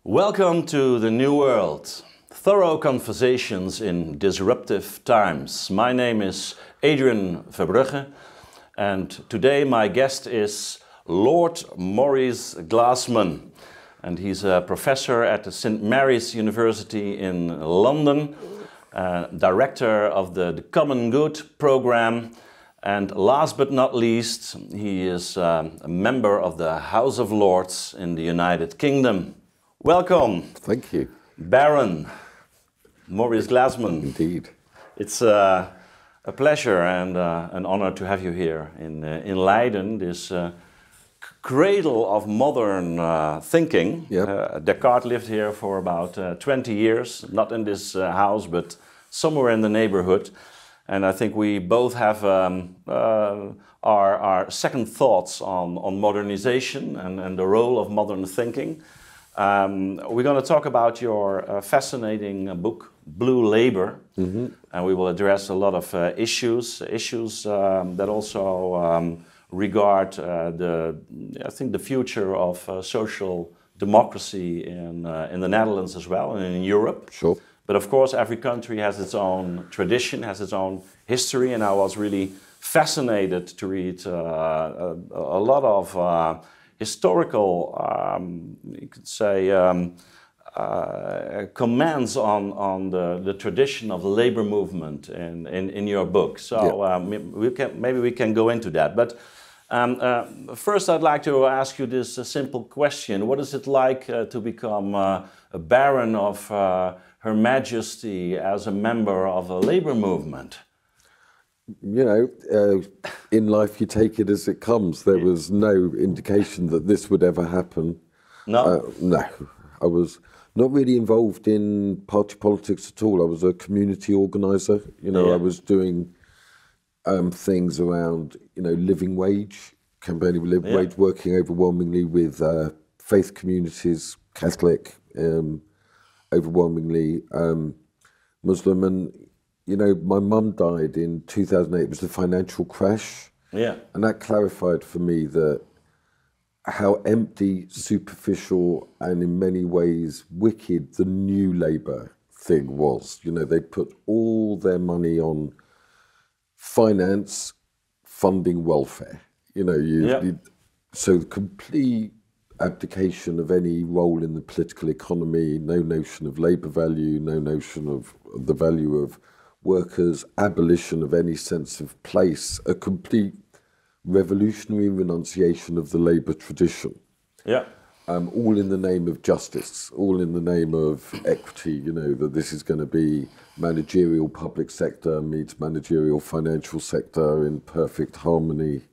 Welcome to the New World. Thorough conversations in disruptive times. My name is Ad Verbrugge and today my guest is Lord Maurice Glasman. And he's a professor at the St. Mary's University in London, director of the Common Good program, and last but not least, he is a member of the House of Lords in the United Kingdom. Welcome. Thank you. Baron Maurice Glasman. Indeed. It's a pleasure and an honor to have you here in Leiden, this cradle of modern thinking. Yep. Descartes lived here for about 20 years, not in this house, but somewhere in the neighborhood. And I think we both have our second thoughts on modernization and the role of modern thinking. We're going to talk about your fascinating book, Blue Labour, and we will address a lot of issues that also regard the future of social democracy in the Netherlands as well and in Europe. Sure. But of course, every country has its own tradition, has its own history, and I was really fascinated to read a lot of historical, you could say, comments on the tradition of the labor movement in your book. So maybe we can go into that. But first, I'd like to ask you this simple question: what is it like to become a baron of Her Majesty as a member of a labor movement? You know, in life you take it as it comes. There was no indication that this would ever happen. No? No. I was not really involved in party politics at all. I was a community organiser. You know, I was doing things around, you know, living wage, campaigning for living wage, working overwhelmingly with faith communities, Catholic, overwhelmingly Muslim. And you know, my mum died in 2008. It was the financial crash. Yeah. And that clarified for me that how empty, superficial, and in many ways wicked the new Labour thing was. You know, they put all their money on finance, funding welfare. You know, so the complete abdication of any role in the political economy, no notion of labour value, no notion of the value of workers, abolition of any sense of place, a complete revolutionary renunciation of the labour tradition. Yeah. All in the name of justice, all in the name of equity, you know, that this is going to be managerial public sector meets managerial financial sector in perfect harmony.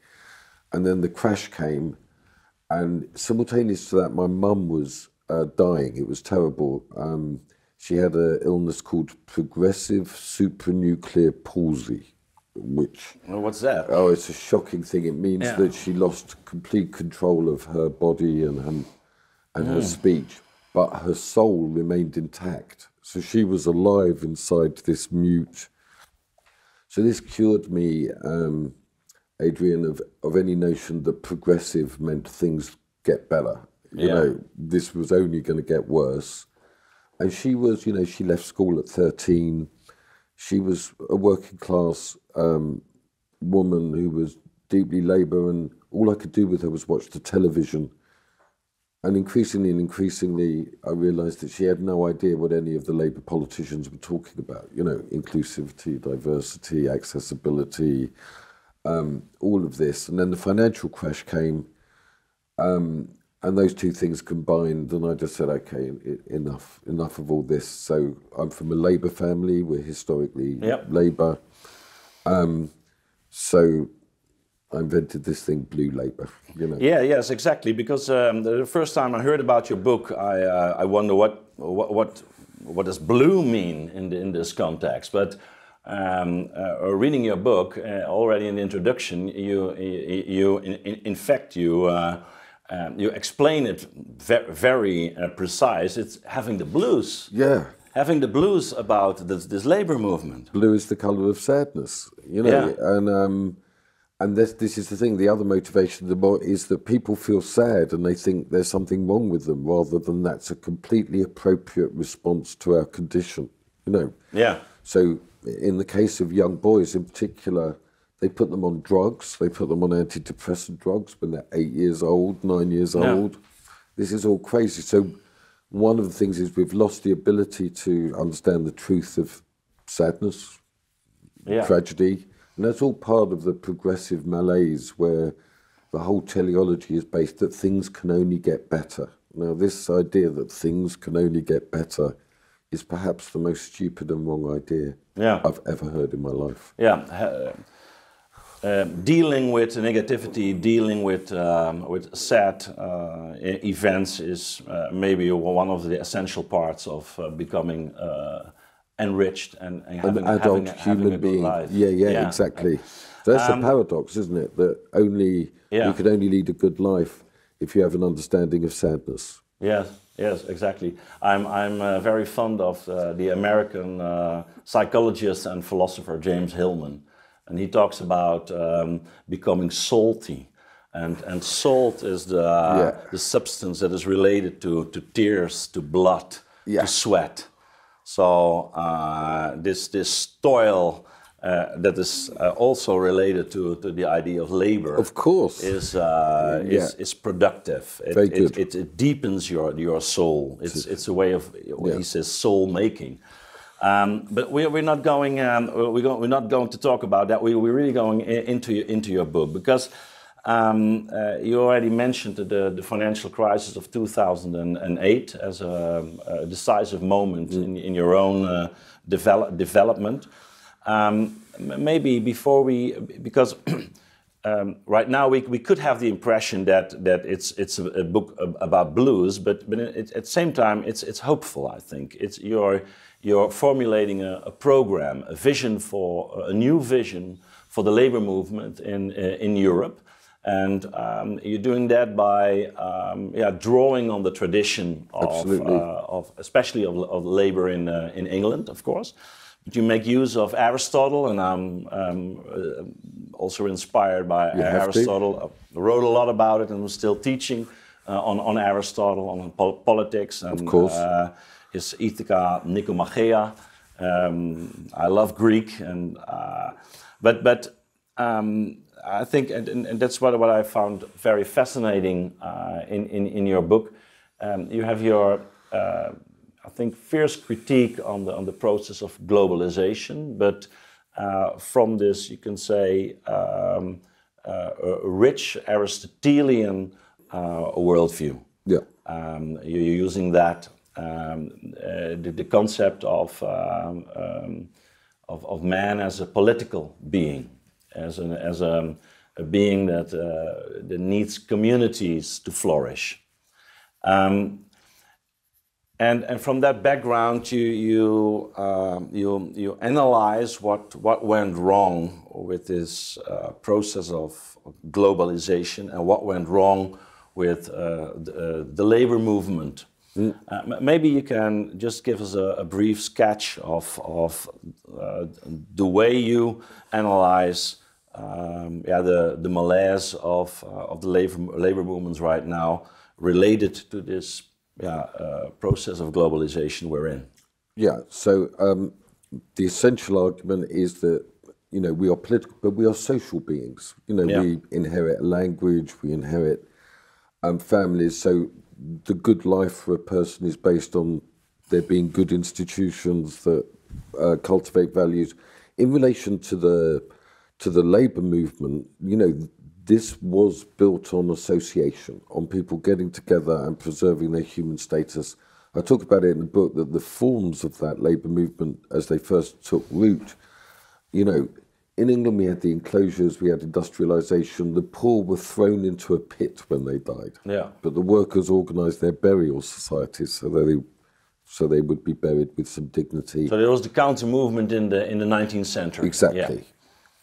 And then the crash came, and simultaneous to that, my mum was dying. It was terrible. She had an illness called progressive supranuclear palsy, which... Well, what's that? Oh, it's a shocking thing. It means that she lost complete control of her body and her speech, but her soul remained intact. So she was alive inside this mute. So this cured me, Adrian, of any notion that progressive meant things get better. You know, this was only going to get worse. And she was, you know, she left school at 13. She was a working class woman who was deeply Labour, and all I could do with her was watch the television. And increasingly, I realised that she had no idea what any of the Labour politicians were talking about. You know, inclusivity, diversity, accessibility, all of this. And then the financial crash came, and those two things combined, and I just said, okay, enough of all this. So I'm from a Labour family. We're historically Labour. So I invented this thing, Blue Labour. You know. Yeah, yes, exactly. Because the first time I heard about your book, I wonder what does blue mean in this context. But reading your book, already in the introduction, in fact you explain it very precise. It's having the blues. Yeah. Having the blues about this labor movement. Blue is the colour of sadness, you know. And And this is the thing, the other motivation is that people feel sad and they think there's something wrong with them, rather than that's a completely appropriate response to our condition, you know. Yeah. So in the case of young boys in particular, they put them on drugs, they put them on antidepressant drugs when they're 8 years old, 9 years old. This is all crazy. So one of the things is we've lost the ability to understand the truth of sadness, tragedy. And that's all part of the progressive malaise where the whole teleology is based that things can only get better. Now, this idea that things can only get better is perhaps the most stupid and wrong idea I've ever heard in my life. Yeah. Dealing with negativity, dealing with sad events is maybe one of the essential parts of becoming enriched and having, an adult having human a being. good life. Yeah, exactly. So that's a paradox, isn't it? That you could only lead a good life if you have an understanding of sadness. Yes, exactly. I'm very fond of the American psychologist and philosopher James Hillman, and he talks about becoming salty. And salt is the substance that is related to tears, to blood, to sweat. So this toil that is also related to the idea of labor, of course, is productive. It deepens your soul. It's a way of he says soul making. But we're not going we're not going to talk about that. We're really going into your book because. You already mentioned the financial crisis of 2008 as a decisive moment in your own development. Maybe before because right now we could have the impression that it's a book about blues, but at the same time it's hopeful. I think you're formulating a program, a new vision for the labor movement in Europe. And you're doing that by drawing on the tradition of especially of labor in England, of course. But you make use of Aristotle, and I'm also inspired by Aristotle. I wrote a lot about it, and I'm still teaching on Aristotle, on politics, and of course. His Ithaca Nikomachea. I love Greek, and but. I think, and that's what I found very fascinating in your book. You have your, I think, fierce critique on the process of globalization, but from this, you can say, a rich Aristotelian worldview. Yeah, you're using that the concept of man as a political being. As a being that needs communities to flourish, and from that background, you analyze what went wrong with this process of globalization and what went wrong with the labor movement. Maybe you can just give us a brief sketch of the way you analyze the malaise of the labor movements right now related to this process of globalization we're in. Yeah, so the essential argument is that, you know, we are political, but we are social beings. You know, we inherit a language, we inherit families, so the good life for a person is based on there being good institutions that cultivate values. In relation to the labour movement, you know, this was built on association, on people getting together and preserving their human status. I talk about it in the book that the forms of that labour movement as they first took root, you know, in England we had the enclosures, we had industrialisation, the poor were thrown into a pit when they died. Yeah. But the workers organised their burial societies so they would be buried with some dignity. So there was the counter movement in the 19th century. Exactly. Yeah.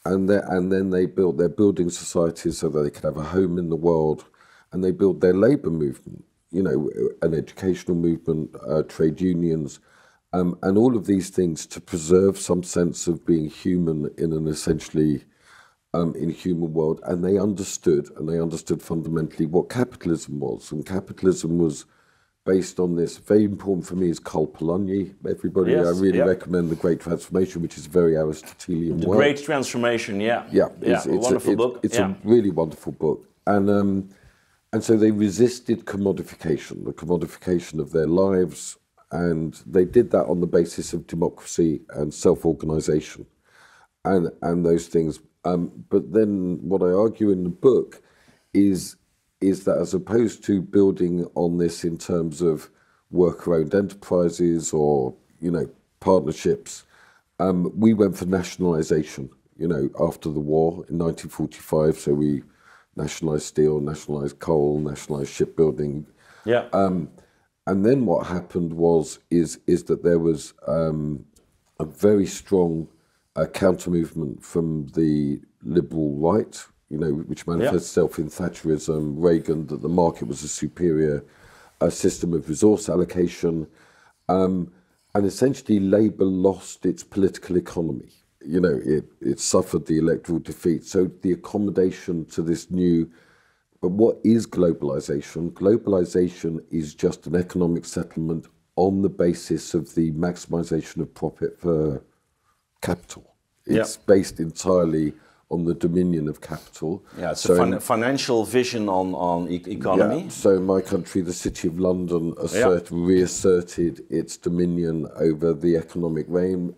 And then they built their building societies so that they could have a home in the world, and they built their labour movement, you know, an educational movement, trade unions, and all of these things to preserve some sense of being human in an essentially in a human world, and they understood fundamentally what capitalism was. And capitalism was based on this. Very important for me is Karl Polanyi. Everybody, Yes, I really yep. recommend The Great Transformation, which is a very Aristotelian The work. Great Transformation, yeah. Yeah, it's a wonderful book. It's a really wonderful book. And so they resisted commodification, the commodification of their lives, and they did that on the basis of democracy and self-organization and those things. But then what I argue in the book is that as opposed to building on this in terms of worker-owned enterprises or, partnerships, we went for nationalization, after the war in 1945. So we nationalized steel, nationalized coal, nationalized shipbuilding. Yeah. And then what happened is that there was a very strong counter movement from the liberal right, which manifests itself in Thatcherism, Reagan, that the market was a superior system of resource allocation. And essentially Labour lost its political economy. It suffered the electoral defeat. So the accommodation to this new, but what is globalization? Globalization is just an economic settlement on the basis of the maximization of profit for capital. It's based entirely on the dominion of capital. Yeah, it's a financial vision on economy. Yeah, so in my country, the City of London reasserted its dominion over the economic realm.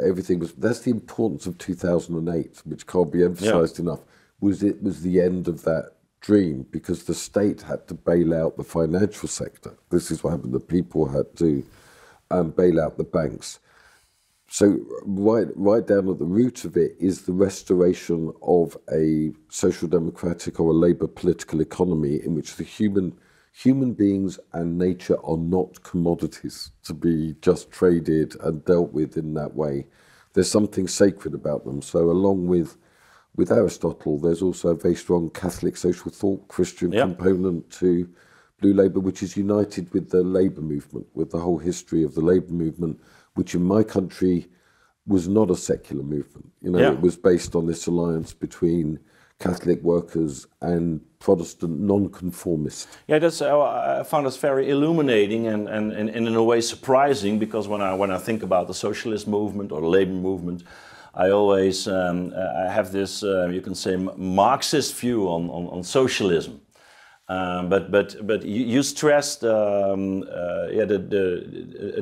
Everything was. That's the importance of 2008, which can't be emphasised enough. It was the end of that dream because the state had to bail out the financial sector. This is what happened. The people had to bail out the banks. So right down at the root of it is the restoration of a social democratic or a Labour political economy in which the human beings and nature are not commodities to be just traded and dealt with in that way. There's something sacred about them. So along with Aristotle, there's also a very strong Catholic social thought, Christian component to Blue Labour, which is united with the Labour movement, with the whole history of the Labour movement, which in my country was not a secular movement. It was based on this alliance between Catholic workers and Protestant nonconformists. Yeah, I found this very illuminating and in a way surprising, because when I think about the socialist movement or the Labour movement, I always I have this you can say Marxist view on socialism. But you stressed a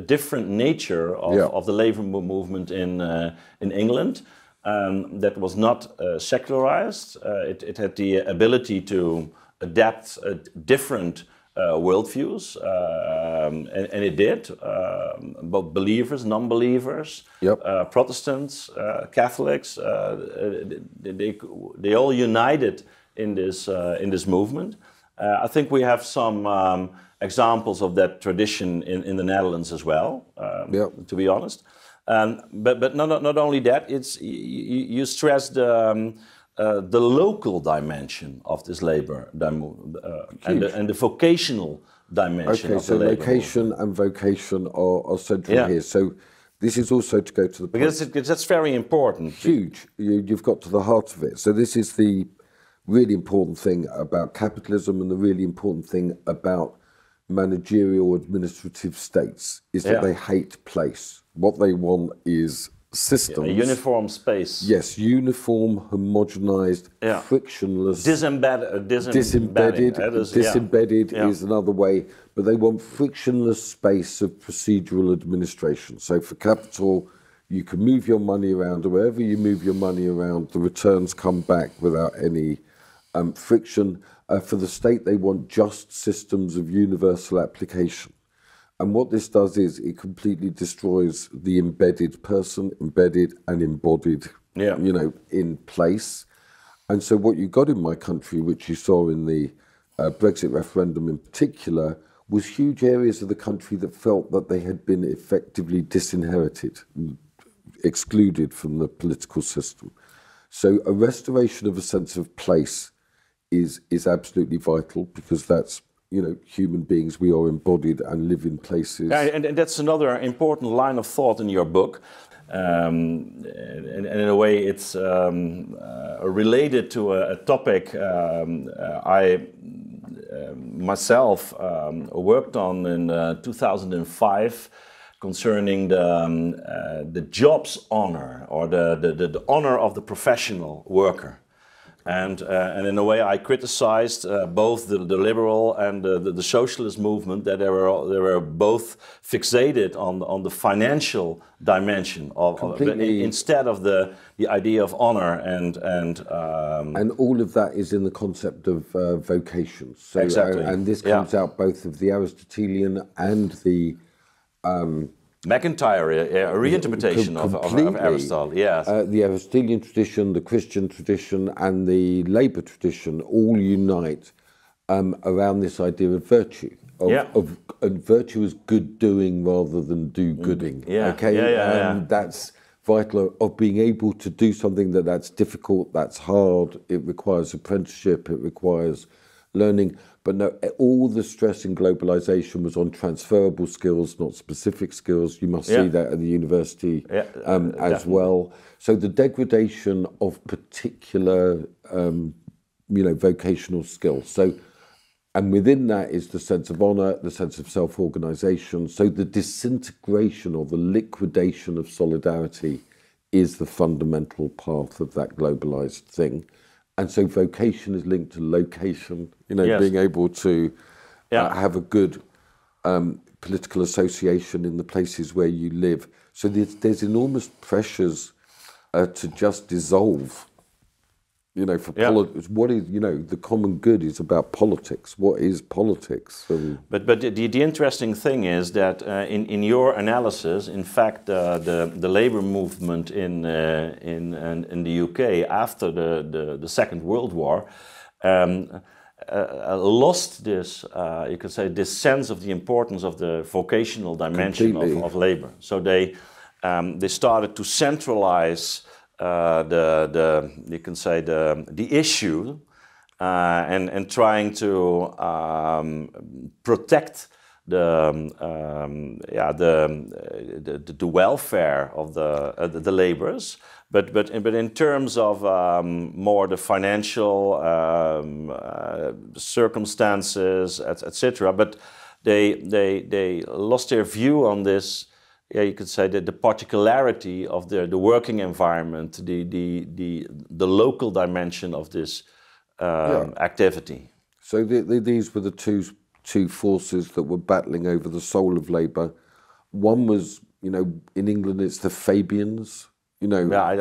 different nature of the labour movement in England that was not secularized. It had the ability to adapt different worldviews, and it did. Both believers, non-believers, Protestants, Catholics, they all united in this movement. I think we have some examples of that tradition in the Netherlands as well, to be honest. But not only that, you stress the local dimension of this labour and the vocational dimension of the labour. Okay, so location and vocation are central here. So this is also to go to the point. Because that's very important. Huge. You've got to the heart of it. So this is the really important thing about capitalism and the really important thing about managerial administrative states is that they hate place. What they want is systems. A uniform space. Yes, uniform, homogenized, frictionless. Disembedded is another way, but they want frictionless space of procedural administration. So for capital, you can move your money around, or wherever you move your money around, the returns come back without any friction. For the state, they want just systems of universal application. And what this does is it completely destroys the embedded person, embedded and embodied, in place. And so what you got in my country, which you saw in the Brexit referendum in particular, was huge areas of the country that felt that they had been effectively disinherited, excluded from the political system. So a restoration of a sense of place is absolutely vital, because that's, human beings, we are embodied and live in places. Yeah, and that's another important line of thought in your book. and in a way it's related to a topic I myself worked on in 2005 concerning the job's honor, or the honor of the professional worker. And in a way I criticized both the liberal and the socialist movement, that they were both fixated on the financial dimension of instead of the idea of honor and all of that is in the concept of vocations. So, exactly. And this comes out both of the Aristotelian and the McIntyre, a reinterpretation of Aristotle, yes. The Aristotelian tradition, the Christian tradition, and the Labour tradition all unite around this idea of virtue. And virtue is good doing rather than do-gooding. That's vital, of being able to do something that's difficult, that's hard, it requires apprenticeship, it requires learning. But no, all the stress in globalization was on transferable skills, not specific skills. You must see that at the university as well. So the degradation of particular, vocational skills. So, and within that is the sense of honor, the sense of self-organization. So the disintegration or the liquidation of solidarity is the fundamental path of that globalized thing. And so vocation is linked to location, being able to have a good political association in the places where you live. So there's enormous pressures to just dissolve, for politics. What is, the common good is about politics. What is politics? But the interesting thing is that in your analysis, in fact, the labor movement in the UK after the Second World War lost this, you could say, this sense of the importance of the vocational dimension of labor. So they started to centralize you can say the issue and trying to protect the welfare of the laborers, but in terms of more the financial circumstances, etc. But they lost their view on this. Yeah, you could say that the particularity of the working environment, the local dimension of this activity. So these were the two forces that were battling over the soul of labour. One was, in England it's the Fabians. They're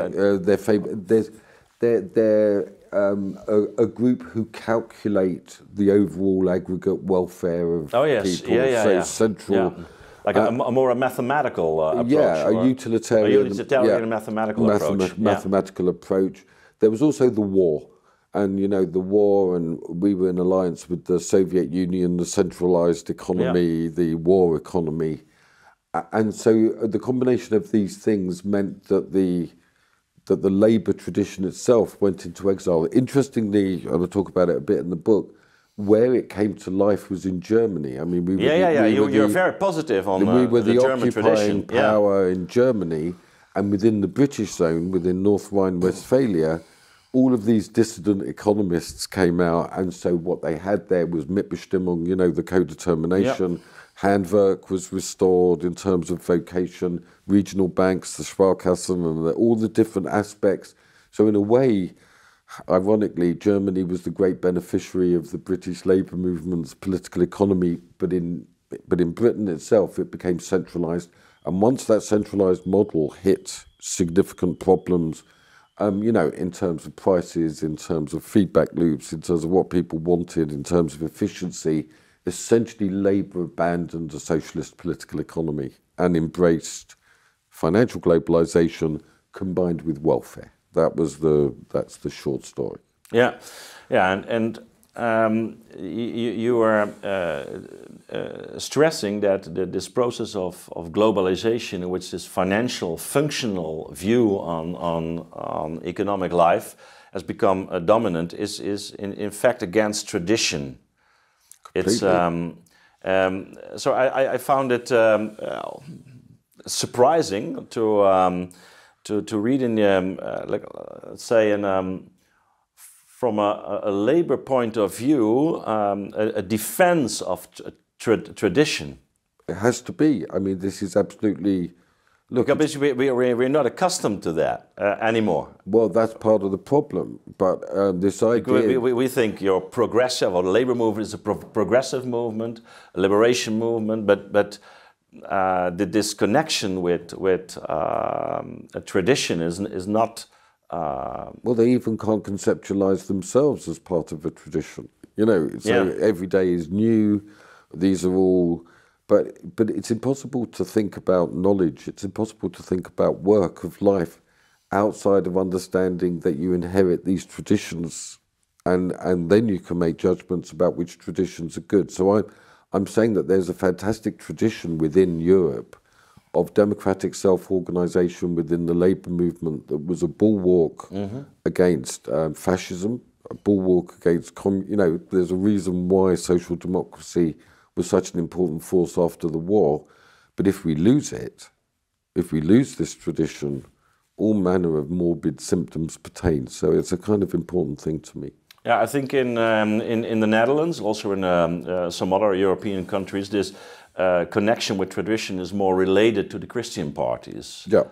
a group who calculate the overall aggregate welfare of people. Central. Yeah. Like a more mathematical approach. A utilitarian mathematical approach. Mathematical approach. There was also the war. And, the war, and we were in alliance with the Soviet Union, the centralized economy, the war economy. And so the combination of these things meant that the labour tradition itself went into exile. Interestingly, and I'll talk about it a bit in the book, where it came to life was in Germany. I mean, you're very positive on we were the German occupying tradition. power in Germany, and within the British zone, within North Rhine-Westphalia, all of these dissident economists came out, and so what they had there was Mitbestimmung, the co-determination. Handwerk was restored in terms of vocation, regional banks, the Sparkassen, and all the different aspects. So in a way, ironically, Germany was the great beneficiary of the British labour movement's political economy, but in Britain itself, it became centralised. And once that centralised model hit significant problems, in terms of prices, in terms of feedback loops, in terms of what people wanted, in terms of efficiency, essentially Labour abandoned a socialist political economy and embraced financial globalisation combined with welfare. That's the short story. And you were stressing that this process of globalization, in which this financial, functional view on economic life has become dominant, is in fact against tradition. Completely. It's so I found it surprising to read in like let's say from a labor point of view a defense of tradition. It has to be. I mean, this is absolutely. Look, because we're not accustomed to that anymore. Well, that's part of the problem. But this idea... We think your progressive, or the labor movement is a progressive movement, a liberation movement, but this connection with a tradition is not... Well, they even can't conceptualize themselves as part of a tradition. You know, so every day is new. These are all... But it's impossible to think about knowledge, it's impossible to think about work of life outside of understanding that you inherit these traditions and then you can make judgments about which traditions are good. So I'm saying that there's a fantastic tradition within Europe of democratic self-organization within the labour movement that was a bulwark against fascism, a bulwark against, there's a reason why social democracy was such an important force after the war. But if we lose it, if we lose this tradition, all manner of morbid symptoms pertain. So it's a kind of important thing to me. Yeah, I think in the Netherlands, also in some other European countries, this connection with tradition is more related to the Christian parties. Yeah.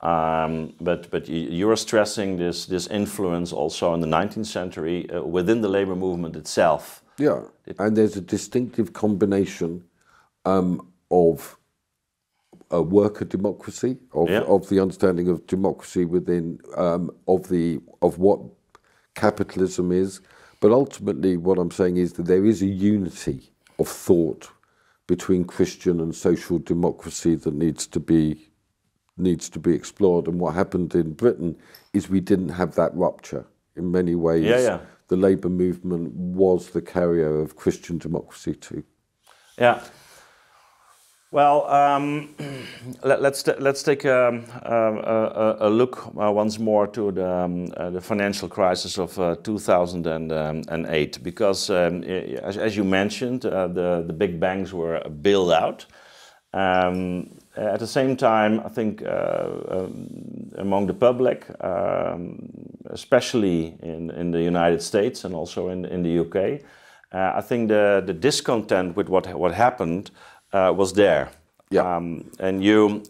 But you're stressing this influence also in the 19th century within the labor movement itself. Yeah, and there's a distinctive combination of a worker democracy, of the understanding of democracy within, of what capitalism is. But ultimately what I'm saying is that there is a unity of thought between Christian and social democracy that needs to be explored. And what happened in Britain is we didn't have that rupture in many ways. The labour movement was the carrier of Christian democracy too. Yeah. Well, let's take a look once more to the financial crisis of 2008, because as you mentioned, the big banks were bailed out. At the same time, I think among the public, especially in the United States and also in the UK, I think the discontent with what happened was there. Yeah. And you,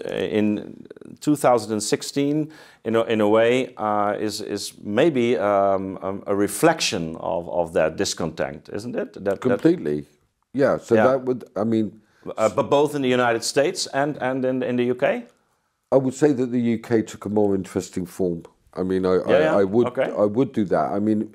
in 2016, in a way, is maybe a reflection of that discontent, isn't it? Completely. Yeah. So that would, I mean. But both in the United States and in the UK? I would say that the UK took a more interesting form. I mean, I would do that. I mean,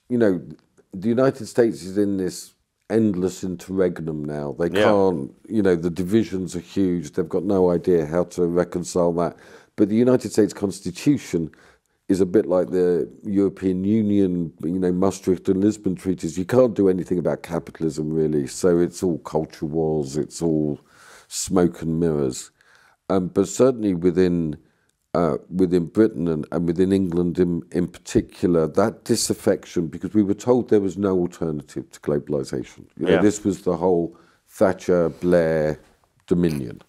the United States is in this endless interregnum now. They can't, the divisions are huge. They've got no idea how to reconcile that. But the United States Constitution is a bit like the European Union, Maastricht and Lisbon treaties. You can't do anything about capitalism, really. So it's all culture wars, it's all smoke and mirrors. But certainly within Britain and within England in particular, that disaffection, because we were told there was no alternative to globalisation. This was the whole Thatcher, Blair dominion.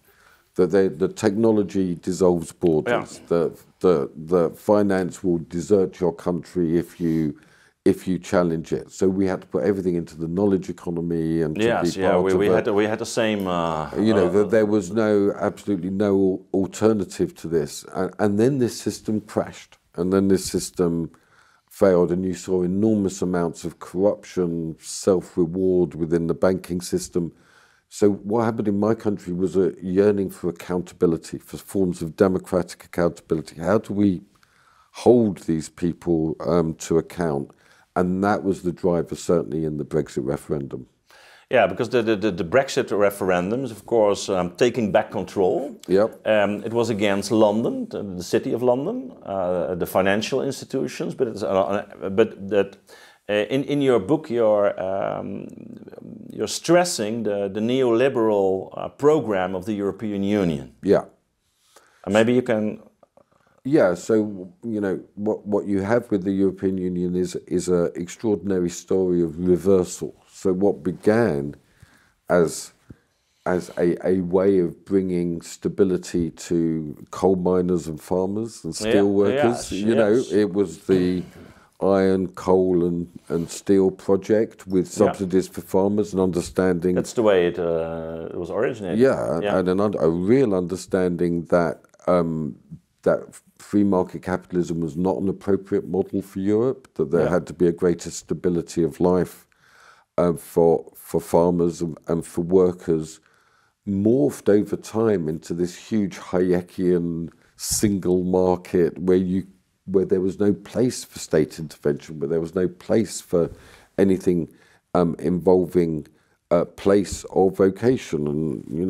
That the technology dissolves borders. The finance will desert your country if you challenge it. So we had to put everything into the knowledge economy and we had the same. There was absolutely no alternative to this, and then this system crashed, and then this system failed, and you saw enormous amounts of corruption, self-reward within the banking system. So what happened in my country was a yearning for accountability, for forms of democratic accountability. How do we hold these people to account? And that was the driver, certainly, in the Brexit referendum. Yeah, because the Brexit referendum is, of course, taking back control. Yep. It was against London, the city of London, the financial institutions, in your book, you're stressing the neoliberal program of the European Union. Yeah. And maybe you can. Yeah. So what you have with the European Union is an extraordinary story of reversal. So what began as as a way of bringing stability to coal miners and farmers and steel workers. It was the iron, coal and steel project with subsidies for farmers and understanding. That's the way it was originated. And a real understanding that that free market capitalism was not an appropriate model for Europe, that there had to be a greater stability of life for farmers and for workers, morphed over time into this huge Hayekian single market where there was no place for state intervention, where there was no place for anything involving place or vocation, and you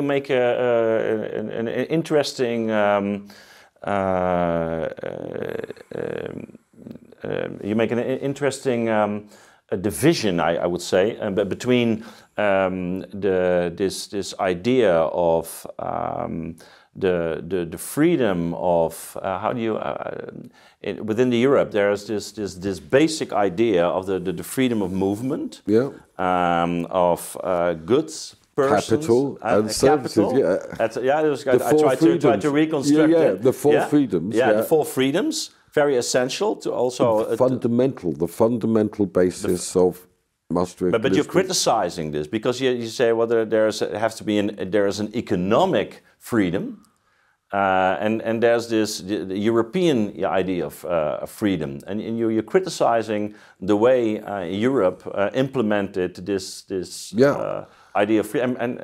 make an interesting division, I would say, between this idea of the freedom of within the Europe there is this basic idea of the freedom of movement, of goods, persons, capital and services. I try to reconstruct it. The four freedoms. The four freedoms, very essential to also the fundamental basis of Maastricht. But you're criticizing this because you say, well, there is an economic freedom, and there's the European idea of freedom, and you're criticizing the way Europe implemented this idea of freedom, and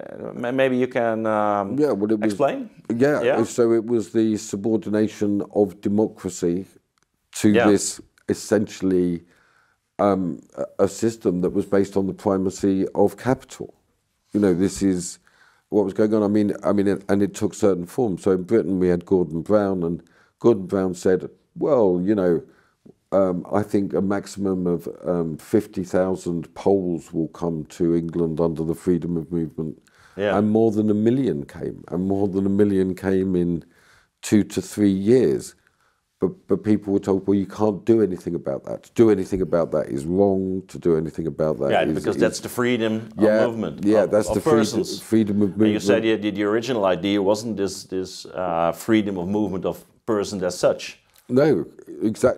maybe you can explain. So it was the subordination of democracy to this essentially a system that was based on the primacy of capital. This is what was going on. I mean, and it took certain forms. So in Britain we had Gordon Brown, and Gordon Brown said, well, I think a maximum of 50,000 Poles will come to England under the freedom of movement. And more than 1 million came. And more than 1 million came in 2 to 3 years. But people were told, well, you can't do anything about that. To do anything about that is wrong. To do anything about that because that's the freedom of movement. That's the freedom of movement. And you said the original idea wasn't this freedom of movement of persons as such. No,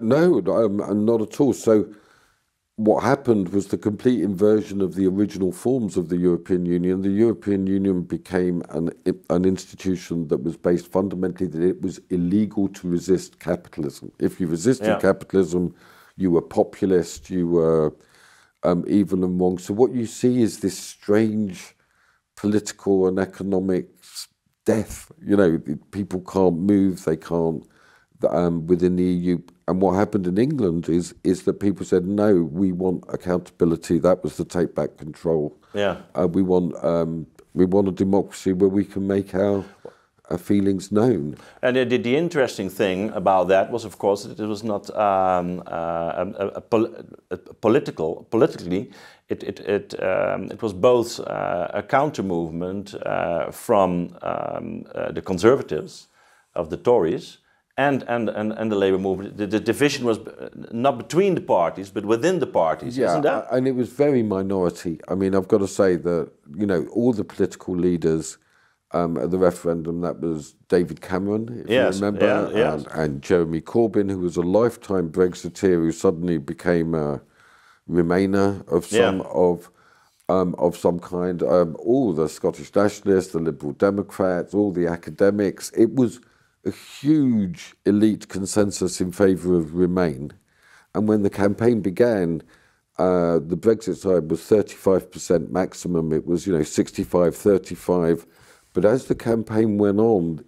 not at all. So what happened was the complete inversion of the original forms of the European Union. The European Union became an institution that was based fundamentally that it was illegal to resist capitalism. If you resisted capitalism, you were populist, you were evil and wrong. So what you see is this strange political and economic death. People can't move, they can't within the EU. And what happened in England is that people said, no, we want accountability. That was to take back control. We want a democracy where we can make our feelings known. And the interesting thing about that was, of course, that it was not politically. It was both a counter movement from the Conservatives of the Tories. And the Labour movement. The division was not between the parties, but within the parties, isn't that? And it was very minority. I mean, I've got to say that, all the political leaders at the referendum, that was David Cameron, if you remember, and Jeremy Corbyn, who was a lifetime Brexiteer who suddenly became a Remainer of some kind. All the Scottish nationalists, the Liberal Democrats, all the academics. It was a huge elite consensus in favour of Remain. And when the campaign began, the Brexit side was 35% maximum. It was, 65-35. But as the campaign went on,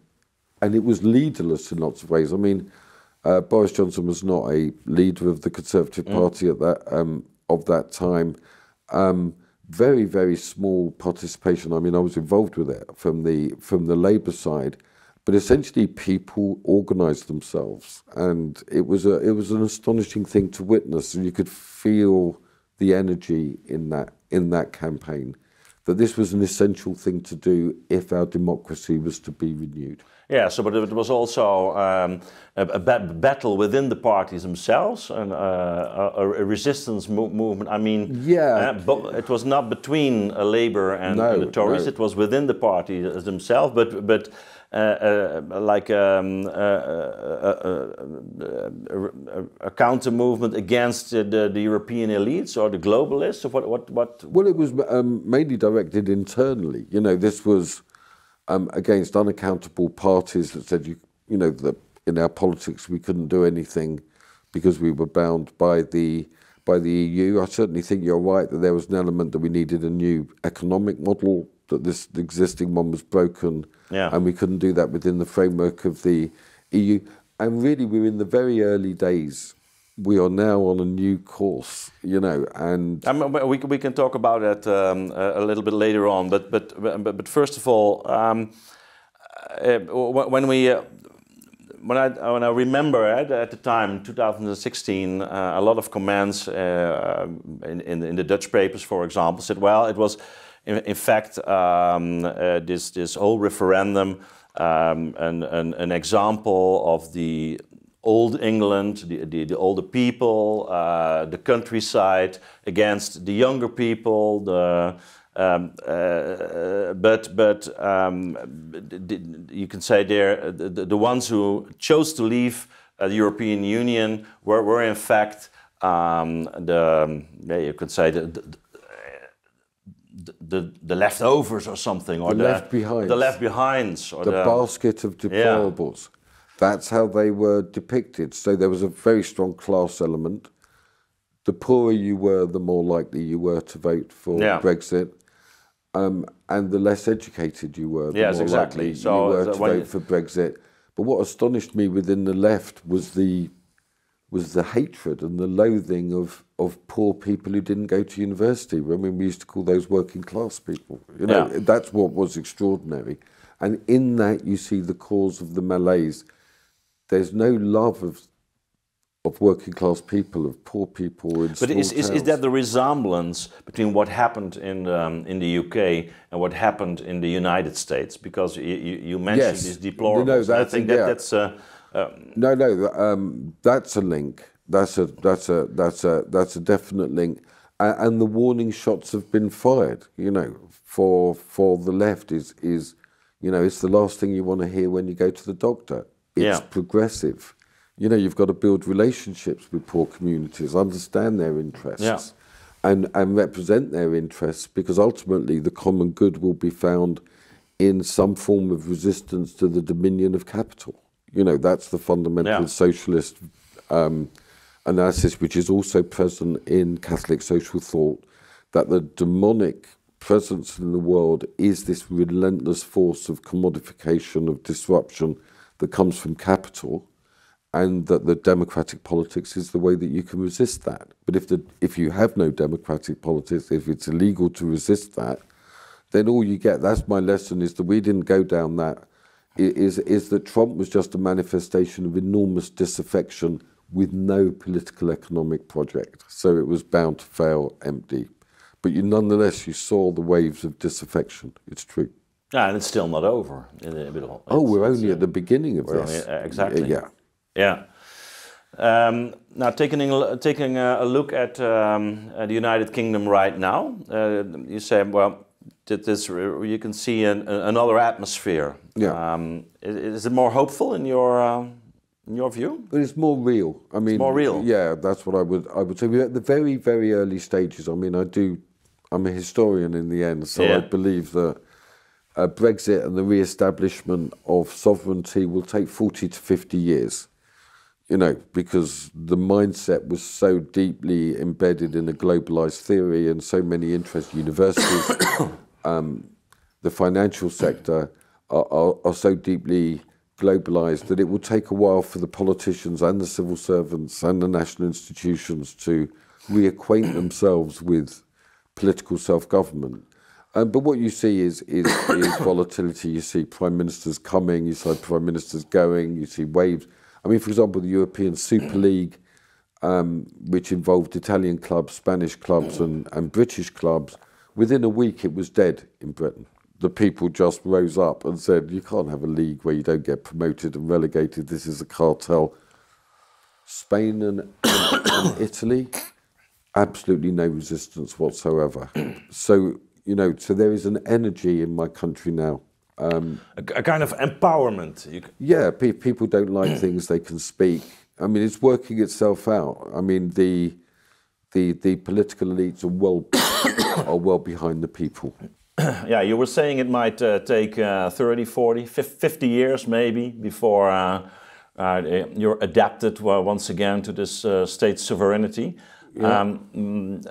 and it was leaderless in lots of ways. I mean, Boris Johnson was not a leader of the Conservative Party at that time. Very, very small participation. I mean, I was involved with it from the Labour side. But essentially, people organised themselves, and it was an astonishing thing to witness. And you could feel the energy in that campaign. That this was an essential thing to do if our democracy was to be renewed. Yeah, so but it was also a battle within the parties themselves, and a resistance movement. I mean, but it was not between Labour and the Tories. No. It was within the party themselves, but like a counter movement against the European elites or the globalists. Or what? Well, it was mainly directed internally. You know, this was against unaccountable parties that said that in our politics we couldn't do anything because we were bound by the EU. I certainly think you're right that there was an element that we needed a new economic model, that this existing one was broken, and we couldn't do that within the framework of the EU. And really, we're in the very early days. We are now on a new course, and we can talk about that a little bit later on. But first of all, when I remember at the time, 2016, a lot of comments in the Dutch papers, for example, said, well, it was in fact this whole referendum an example of the old England, the older people, the countryside against the younger people. You can say the ones who chose to leave the European Union were in fact you could say the leftovers or something, or the left behinds, or the basket of deplorables. Yeah. That's how they were depicted. So there was a very strong class element. The poorer you were, the more likely you were to vote for Brexit. And the less educated you were, the more likely you were to vote for Brexit. But what astonished me within the left was the hatred and the loathing of poor people who didn't go to university. I mean, we used to call those working class people. That's what was extraordinary. And in that you see the cause of the malaise. There's no love of working class people, of poor people in small towns. But is that the resemblance between what happened in the UK and what happened in the United States? Because you mentioned these deplorables. I think that's that's a link. That's a definite link. And the warning shots have been fired. For the left is it's the last thing you want to hear when you go to the doctor. It's progressive. You've got to build relationships with poor communities, understand their interests, and represent their interests, because ultimately the common good will be found in some form of resistance to the dominion of capital. That's the fundamental socialist analysis, which is also present in Catholic social thought, that the demonic presence in the world is this relentless force of commodification, of disruption that comes from capital, and that the democratic politics is the way that you can resist that. But if you have no democratic politics, if it's illegal to resist that, then all you get, that's my lesson, is that we didn't go down that, is that Trump was just a manifestation of enormous disaffection with no political economic project. So it was bound to fail empty. But nonetheless, you saw the waves of disaffection. It's true. Yeah, and it's still not over. We're only at the beginning of this. Exactly. Yeah. Now, taking a look at the United Kingdom right now, you say, well, you can see another atmosphere. Yeah. Is it more hopeful in your view? But it's more real. I mean, it's more real. Yeah, that's what I would say. We're at the very, very early stages. I mean, I'm a historian in the end, so I believe that Brexit and the re-establishment of sovereignty will take 40 to 50 years. Because the mindset was so deeply embedded in a globalized theory, and so many interest universities, the financial sector are so deeply globalized that it will take a while for the politicians and the civil servants and the national institutions to reacquaint themselves with political self-government. But what you see is volatility. You see prime ministers coming, you see prime ministers going, you see waves. I mean, for example, the European Super League, which involved Italian clubs, Spanish clubs and British clubs, within a week it was dead in Britain. the people just rose up and said, you can't have a league where you don't get promoted and relegated. This is a cartel. Spain and Italy, absolutely no resistance whatsoever. So, you know, so there is an energy in my country now. A kind of empowerment. Yeah, people don't like things, they can speak. I mean, it's working itself out. I mean, the political elites are well behind the people. Yeah, you were saying it might take 30, 40, 50 years maybe before you're adapted once again to this state sovereignty. Yeah.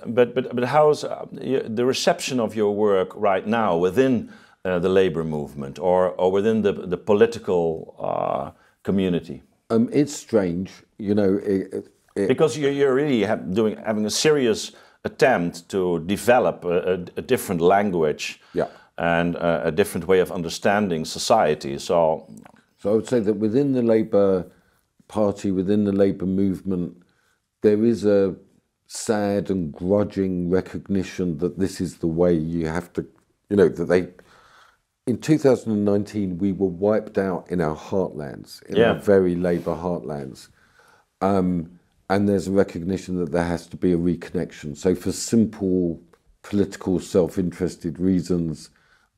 But how's the reception of your work right now within the labor movement or within the political community? It's strange, you know. Because you're really having a serious attempt to develop a different language, yeah, and a different way of understanding society. So I would say that within the Labour Party, within the Labour movement, there is a sad and grudging recognition that this is the way you have to, you know, that they... In 2019, we were wiped out in our heartlands, in our very Labour heartlands. And there's a recognition that there has to be a reconnection. So for simple political self-interested reasons,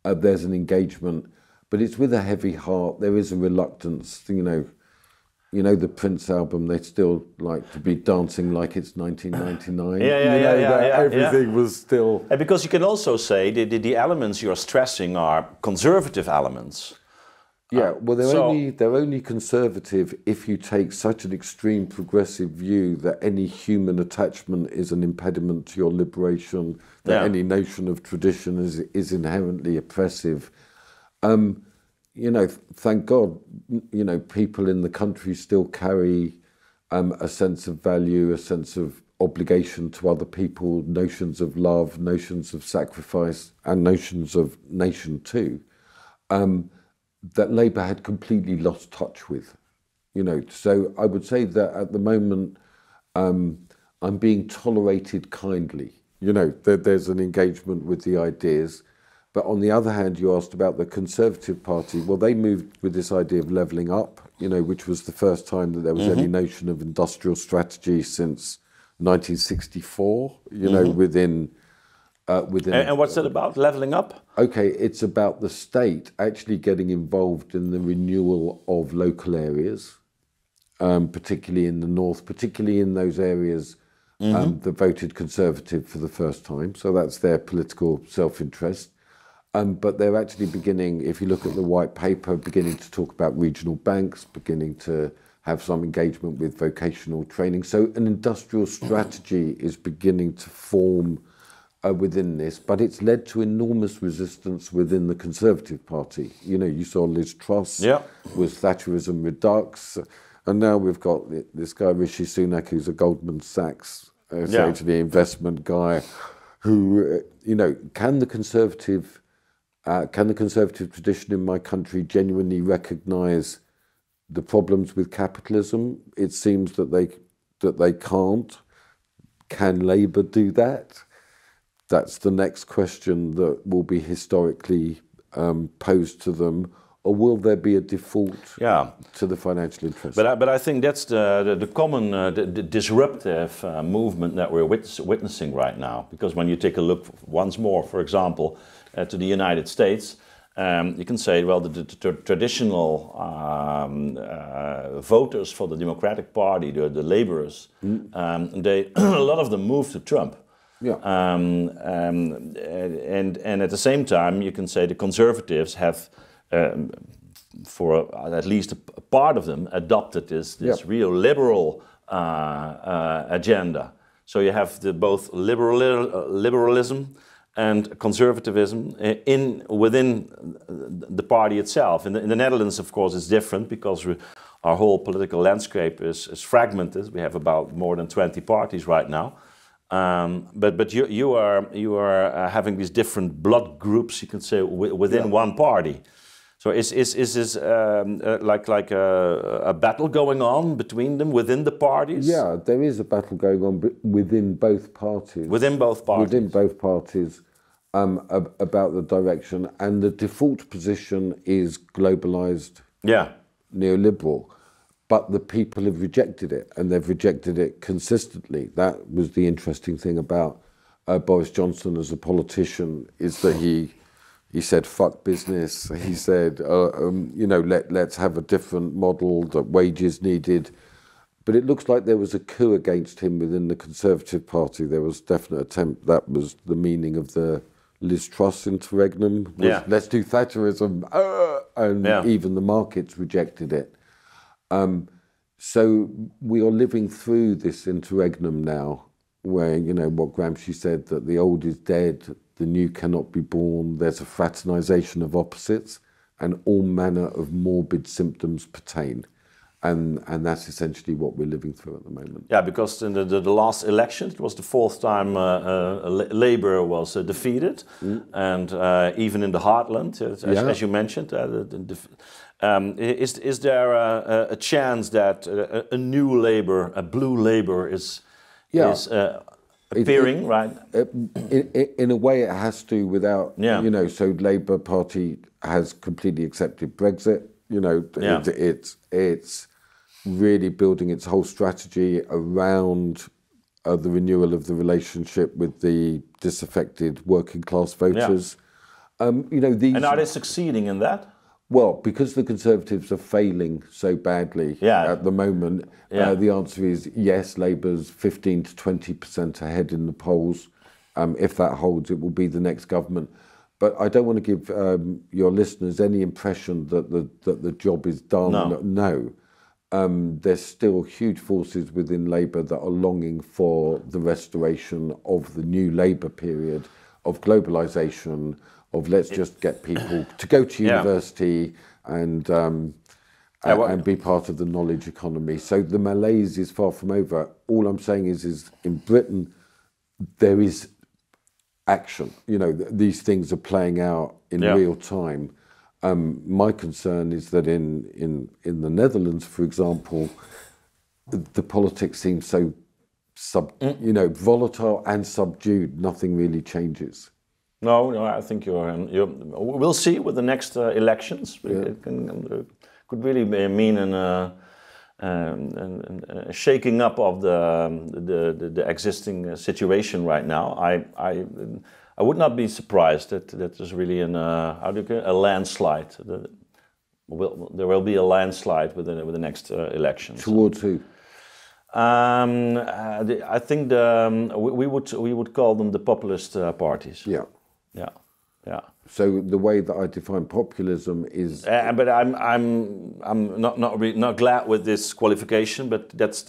there's an engagement, but it's with a heavy heart. There is a reluctance, you know the Prince album, they still like to be dancing like it's 1999. Everything was still... And because you can also say the elements you're stressing are conservative elements. Yeah, well, they're only conservative if you take such an extreme progressive view that any human attachment is an impediment to your liberation, that any notion of tradition is inherently oppressive. You know, thank God, you know, people in the country still carry a sense of value, a sense of obligation to other people, notions of love, notions of sacrifice, and notions of nation too. That Labour had completely lost touch with, you know. So I would say that at the moment, I'm being tolerated kindly. You know, there's an engagement with the ideas. But on the other hand, you asked about the Conservative Party. Well, they moved with this idea of levelling up, you know, which was the first time that there was any notion of industrial strategy since 1964, you know, within... And what's it about, levelling up? Okay, it's about the state actually getting involved in the renewal of local areas, particularly in the north, particularly in those areas that voted Conservative for the first time. So that's their political self-interest. But they're actually beginning, if you look at the white paper, beginning to talk about regional banks, beginning to have some engagement with vocational training. So an industrial strategy is beginning to form within this, but it's led to enormous resistance within the Conservative Party. You know, you saw Liz Truss with Thatcherism Redux, and now we've got this guy, Rishi Sunak, who's a Goldman Sachs, essentially investment guy, who, you know, can the conservative tradition in my country genuinely recognise the problems with capitalism? It seems that they can't. Can Labour do that? That's the next question that will be historically posed to them, or will there be a default to the financial interest? But I think that's the common the disruptive movement that we're witnessing right now. Because when you take a look once more, for example, to the United States, you can say, well, the traditional voters for the Democratic Party, the laborers, they a lot of them moved to Trump. Yeah. And at the same time, you can say the conservatives have, for at least a part of them, adopted this real liberal agenda. So you have both liberalism and conservatism within the party itself. In the Netherlands, of course, it's different because our whole political landscape is fragmented. We have about more than 20 parties right now. But you are having these different blood groups, you can say, within one party. So is this like a battle going on between them within the parties? Yeah, there is a battle going on within both parties. Within both parties. Within both parties. about the direction, and the default position is globalized neoliberal. But the people have rejected it, and they've rejected it consistently. That was the interesting thing about Boris Johnson as a politician, is that he said, fuck business. He said, let's have a different model, that wages needed. But it looks like there was a coup against him within the Conservative Party. There was definite attempt. That was the meaning of the Liz Truss interregnum. Let's do Thatcherism. Even the markets rejected it. So we are living through this interregnum now, where, what Gramsci said, that the old is dead, the new cannot be born, there's a fraternization of opposites, and all manner of morbid symptoms pertain. And that's essentially what we're living through at the moment. Yeah, because in the last election, it was the fourth time Labour was defeated, and even in the heartland, as you mentioned, is there a chance that a new Labour, a blue Labour, is appearing, right? In a way, it has to, without, so Labour Party has completely accepted Brexit. It's really building its whole strategy around the renewal of the relationship with the disaffected working class voters. And are they succeeding in that? Well, because the Conservatives are failing so badly at the moment, the answer is yes. Labour's 15 to 20% ahead in the polls. If that holds, it will be the next government. But I don't want to give your listeners any impression that the job is done. No. There's still huge forces within Labour that are longing for the restoration of the new Labour period, of globalisation, of let's just get people to go to university and be part of the knowledge economy. So the malaise is far from over. All I'm saying is in Britain, there is action. These things are playing out in real time. My concern is that in the Netherlands, for example, the politics seems so volatile and subdued. Nothing really changes. No, I think we'll see with the next elections. It could really mean a shaking up of the existing situation right now. I would not be surprised that there's really a landslide. There will be a landslide with the next elections. Towards who? I think we would call them the populist parties. Yeah. Yeah. So the way that I define populism is, but I'm not glad with this qualification. But that's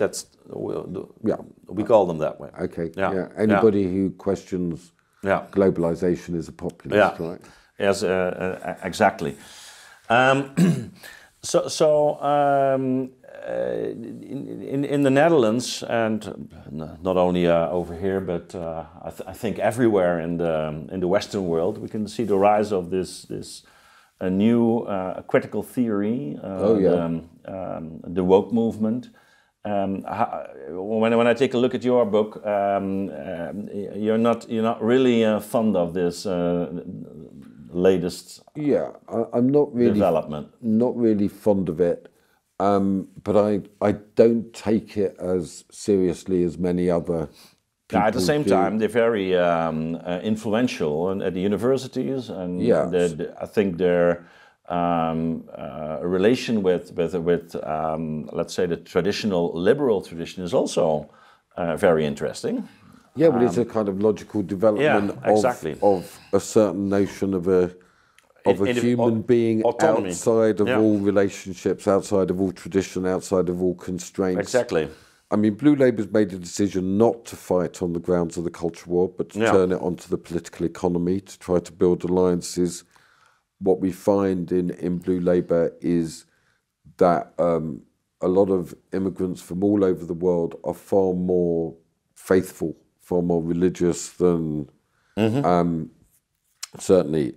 we call them that way. Okay. Yeah. Anybody who questions globalization is a populist, right? Yes, exactly. In the Netherlands, and not only over here, but I think everywhere in the Western world, we can see the rise of this new critical theory, the woke movement. When I take a look at your book, you're not really fond of this latest I'm not really development. Not really fond of it. But I don't take it as seriously as many other people at the same time, they're very influential at the universities, and I think their relation with let's say the traditional liberal tradition is also very interesting. Yeah, but it's a kind of logical development of a certain notion of a human being autonomy, outside of all relationships, outside of all tradition, outside of all constraints. Exactly. I mean, Blue Labour's made a decision not to fight on the grounds of the culture war, but to turn it onto the political economy, to try to build alliances. What we find in Blue Labour is that a lot of immigrants from all over the world are far more faithful, far more religious than certainly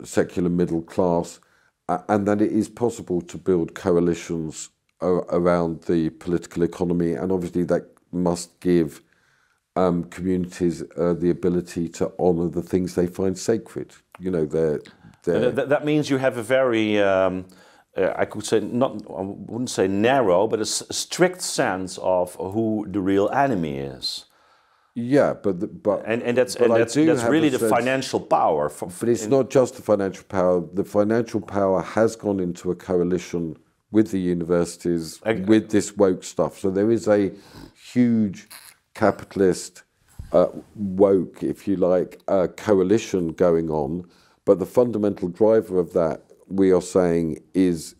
secular middle class, and that it is possible to build coalitions around the political economy, and obviously that must give communities the ability to honour the things they find sacred. You know, that means you have a very, I could say, I wouldn't say narrow, but a strict sense of who the real enemy is. Yeah, but that's really the financial power. But it's not just the financial power. The financial power has gone into a coalition with the universities, with this woke stuff. So there is a huge capitalist, woke, if you like, coalition going on. But the fundamental driver of that, we are saying, is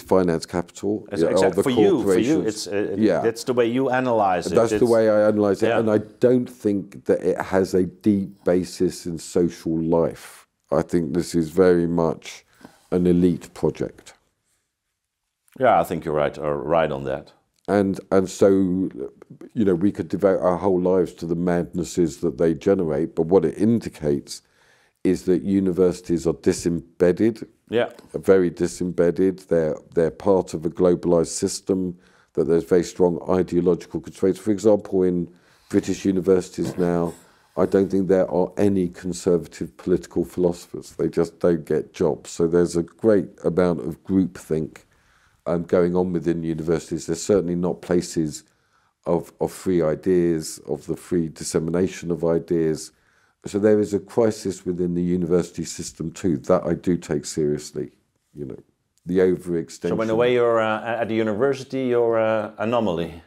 finance capital. Exactly. For you, it's that's the way you analyze it. That's the way I analyze it, yeah. And I don't think that it has a deep basis in social life. I think this is very much an elite project. Yeah, I think you're right on that. And so, you know, we could devote our whole lives to the madnesses that they generate, but what it indicates is that universities are disembedded. Yeah, Very disembedded. They're part of a globalized system, that there's very strong ideological constraints. For example, in British universities now, I don't think there are any conservative political philosophers. They just don't get jobs. So there's a great amount of groupthink going on within universities. There's certainly not places of free ideas, of the free dissemination of ideas. So there is a crisis within the university system too, that I do take seriously, you know, the overextension. So in a way you're at the university, you're an anomaly.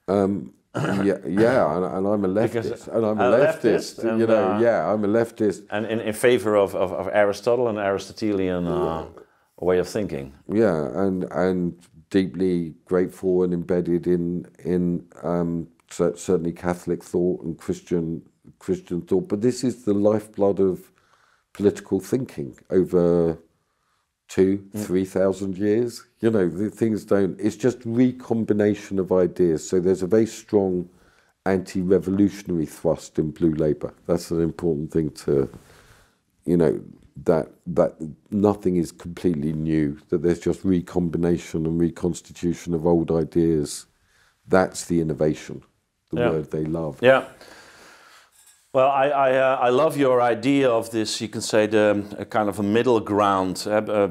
Yeah, and I'm a leftist. And I'm a leftist, and, you know, I'm a leftist. And in favor of Aristotle and Aristotelian way of thinking. Yeah, and deeply grateful and embedded in certainly Catholic thought and Christian thought, but this is the lifeblood of political thinking over 2,000-3,000 years. You know, the things don't. It's just recombination of ideas. So there's a very strong anti-revolutionary thrust in Blue Labour. That's an important thing to, you know, that nothing is completely new. That there's just recombination and reconstitution of old ideas. That's the innovation. The word they love. Yeah. Well, I love your idea of this. You can say a kind of a middle ground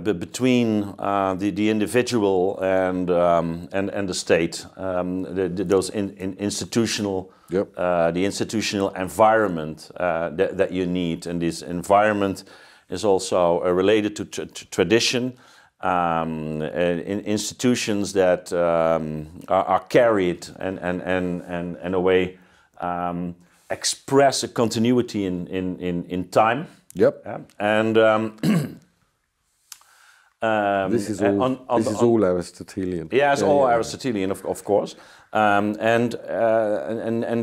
between the individual and the state. Those institutional, the institutional environment that you need, and this environment is also related to tradition. In institutions that are carried and in a way. Express a continuity in time. Yep. Yeah. And this is all Aristotelian. Yeah, it's all Aristotelian, of course. And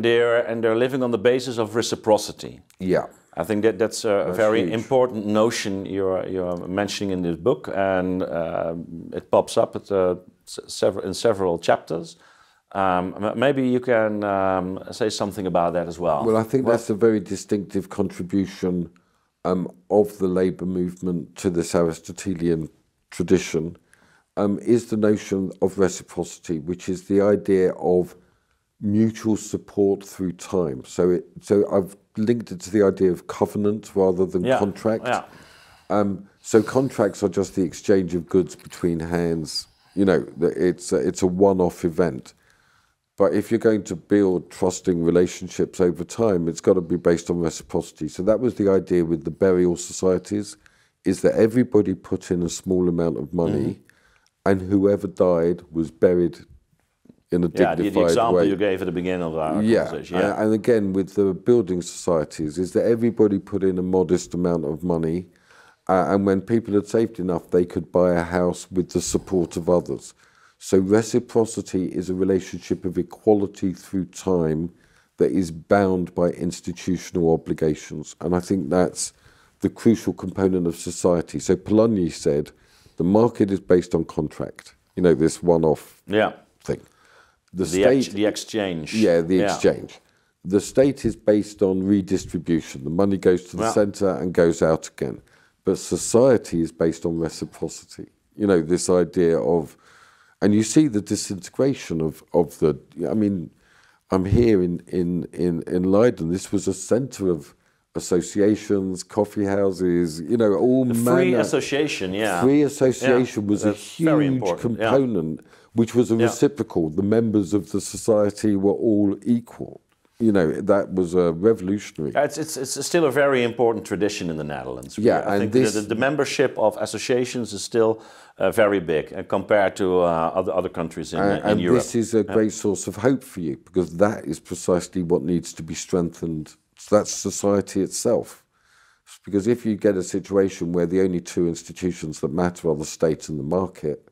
they're living on the basis of reciprocity. Yeah. I think that's a very important notion you're mentioning in this book, and it pops up at several chapters. Maybe you can say something about that as well. Well, I think that's a very distinctive contribution of the labour movement to this Aristotelian tradition, is the notion of reciprocity, which is the idea of mutual support through time. So I've linked it to the idea of covenant rather than contract. Yeah. So contracts are just the exchange of goods between hands. You know, it's a one-off event. But if you're going to build trusting relationships over time, it's got to be based on reciprocity. So that was the idea with the burial societies, is that everybody put in a small amount of money, and whoever died was buried in a dignified way. The example you gave at the beginning of our conversation. Yeah, and again with the building societies, is that everybody put in a modest amount of money, and when people had saved enough, they could buy a house with the support of others. So reciprocity is a relationship of equality through time that is bound by institutional obligations. And I think that's the crucial component of society. So Polanyi said, the market is based on contract. You know, this one-off thing. The exchange. Yeah, the exchange. The state is based on redistribution. The money goes to the centre and goes out again. But society is based on reciprocity. You know, this idea of... And you see the disintegration of the... I mean, I'm here in Leiden. This was a centre of associations, coffee houses, you know, all free association, yeah. Free association was a huge component, which was a reciprocal. The members of the society were all equal. You know, that was revolutionary. It's still a very important tradition in the Netherlands. Yeah, I think the membership of associations is still very big compared to other countries in Europe. And this is a great source of hope for you, because that is precisely what needs to be strengthened. That's society itself. Because if you get a situation where the only two institutions that matter are the state and the market,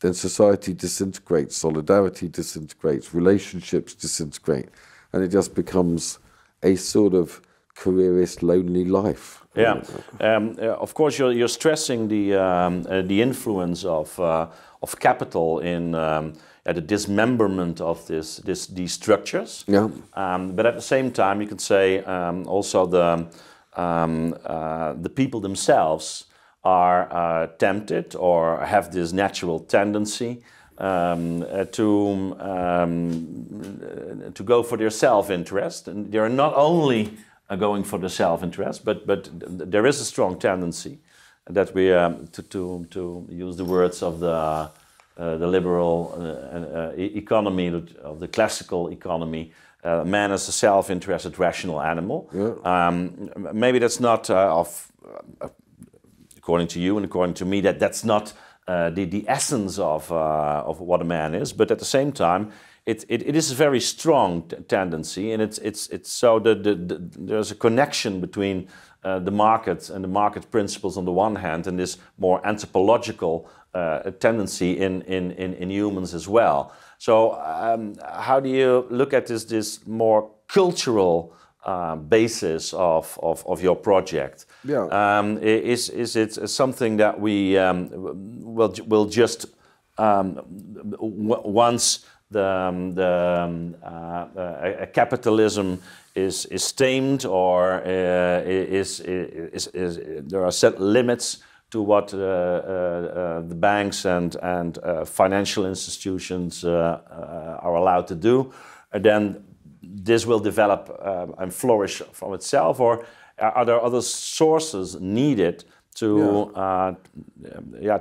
then society disintegrates, solidarity disintegrates, relationships disintegrate, and it just becomes a sort of careerist, lonely life. Yeah, of course you're stressing the influence of capital in the dismemberment of these structures. Yeah. But at the same time, you could say also the people themselves are tempted or have this natural tendency to go for their self-interest, and they are not only going for the self-interest, but there is a strong tendency that we to use the words of the liberal economy, of the classical economy. Man is a self-interested, rational animal. Yeah. Maybe that's not according to you and according to me, that's not the essence of what a man is. But at the same time, it is a very strong tendency, and it's so that there's a connection between the market and the market principles on the one hand, and this more anthropological tendency in humans as well. So how do you look at this more cultural basis of your project? Yeah. Is it something that we will just once the capitalism is tamed, or is there are set limits to what the banks and financial institutions are allowed to do, and then this will develop and flourish from itself, or are there other sources needed to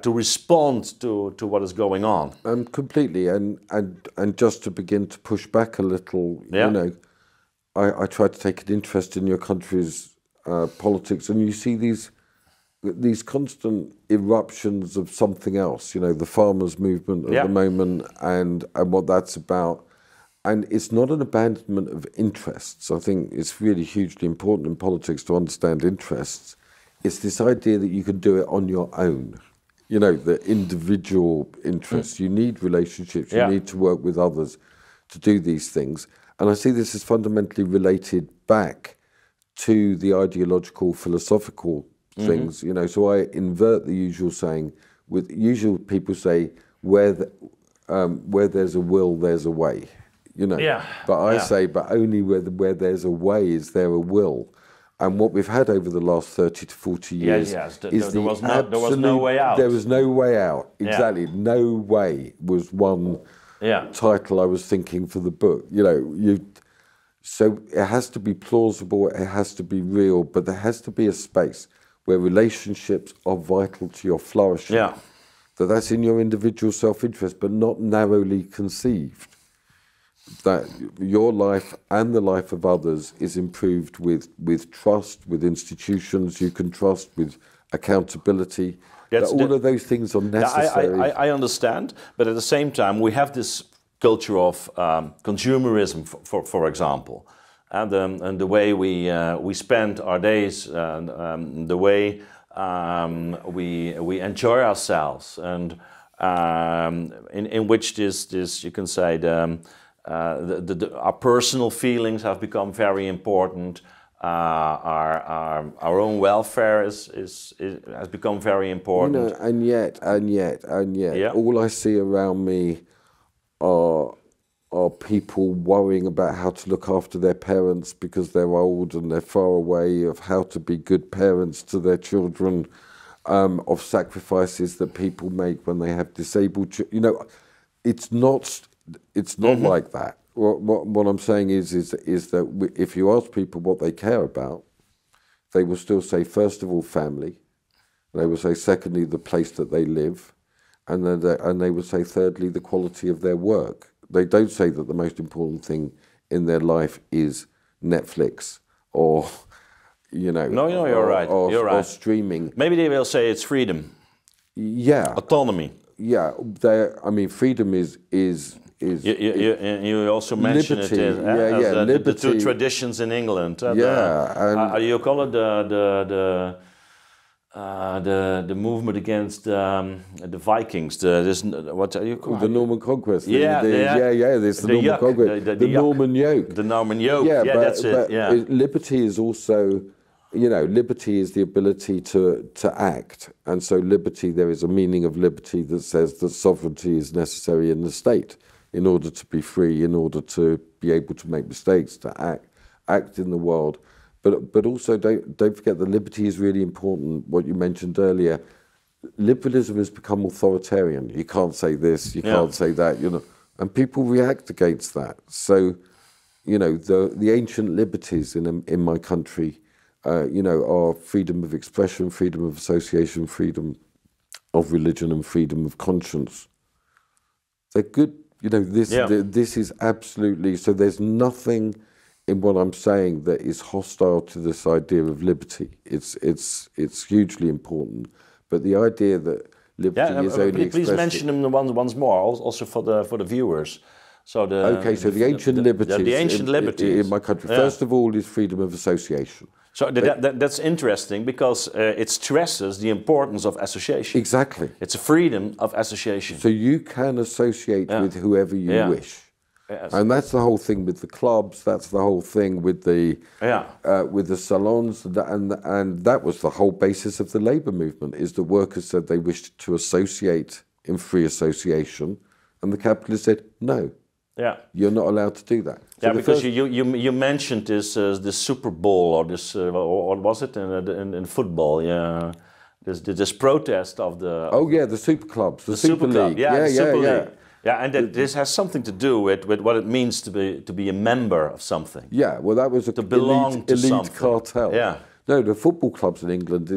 respond to what is going on? Completely, and just to begin to push back a little, you know, I try to take an interest in your country's politics, and you see these constant eruptions of something else, you know, the farmers' movement at the moment, and what that's about. And it's not an abandonment of interests. I think it's really hugely important in politics to understand interests. It's this idea that you can do it on your own. You know, the individual interests. You need relationships. You need to work with others to do these things. And I see this as fundamentally related back to the ideological, philosophical things. You know, so I invert the usual saying. With usual people say, where there's a will, there's a way. You know, but I say, but only where there's a way is there a will. And what we've had over the last 30 to 40 years is there was no way out. There was no way out. Exactly, no way was one title I was thinking for the book. You know, so it has to be plausible, it has to be real, but there has to be a space where relationships are vital to your flourishing. Yeah. That's in your individual self-interest, but not narrowly conceived. That your life and the life of others is improved with trust, with institutions you can trust, with accountability. All of those things are necessary. I understand, but at the same time, we have this culture of consumerism, for example, and the way we spend our days, the way we enjoy ourselves, and in which this you can say our personal feelings have become very important. Our own welfare has become very important. You know, and yet, all I see around me are people worrying about how to look after their parents because they're old and they're far away, of how to be good parents to their children, of sacrifices that people make when they have disabled children. You know, it's not like that. what I'm saying is that if you ask people what they care about, they will still say, first of all, family. They will say, secondly, the place that they live. And they will say, thirdly, the quality of their work. They don't say that the most important thing in their life is Netflix or, you know... No, you're right. You're right. Or streaming. Maybe they will say it's freedom. Yeah. Autonomy. Yeah. I mean, freedom is you also mentioned liberty. it as liberty. The two traditions in England. You call it the movement against the Vikings. What are you calling the Norman Conquest? Yeah, There's the Norman Conquest. The Norman yoke. The Norman yoke. Yeah, that's it. Yeah. Liberty is also, you know, liberty is the ability to act, and so liberty. There is a meaning of liberty that says that sovereignty is necessary in the state in order to be free, in order to be able to make mistakes, to act in the world. But also don't forget that liberty is really important. What you mentioned earlier, liberalism has become authoritarian. You can't say this, you can't say that, you know, and people react against that. So, you know, the ancient liberties in my country, you know, are freedom of expression, freedom of association, freedom of religion, and freedom of conscience. They're good. You know, this is absolutely, so there's nothing in what I'm saying that is hostile to this idea of liberty. It's hugely important. But the idea that liberty is only expressed... Please mention them once more, also for the viewers. So the ancient liberties. The ancient liberties in my country. First of all, is freedom of association. So that's interesting because it stresses the importance of association. Exactly. It's a freedom of association. So you can associate with whoever you wish. Yes. And that's the whole thing with the clubs. That's the whole thing with the salons, and that was the whole basis of the labour movement. Is the workers said they wished to associate in free association, and the capitalists said no. Yeah, you're not allowed to do that. So because you mentioned this Super Bowl or this or was it in football? Yeah, this protest of the the super clubs, the Super League. Club. Yeah, Super League. Yeah, and this has something to do with what it means to be a member of something. Yeah, well, that was a elite cartel. Yeah. No, the football clubs in England,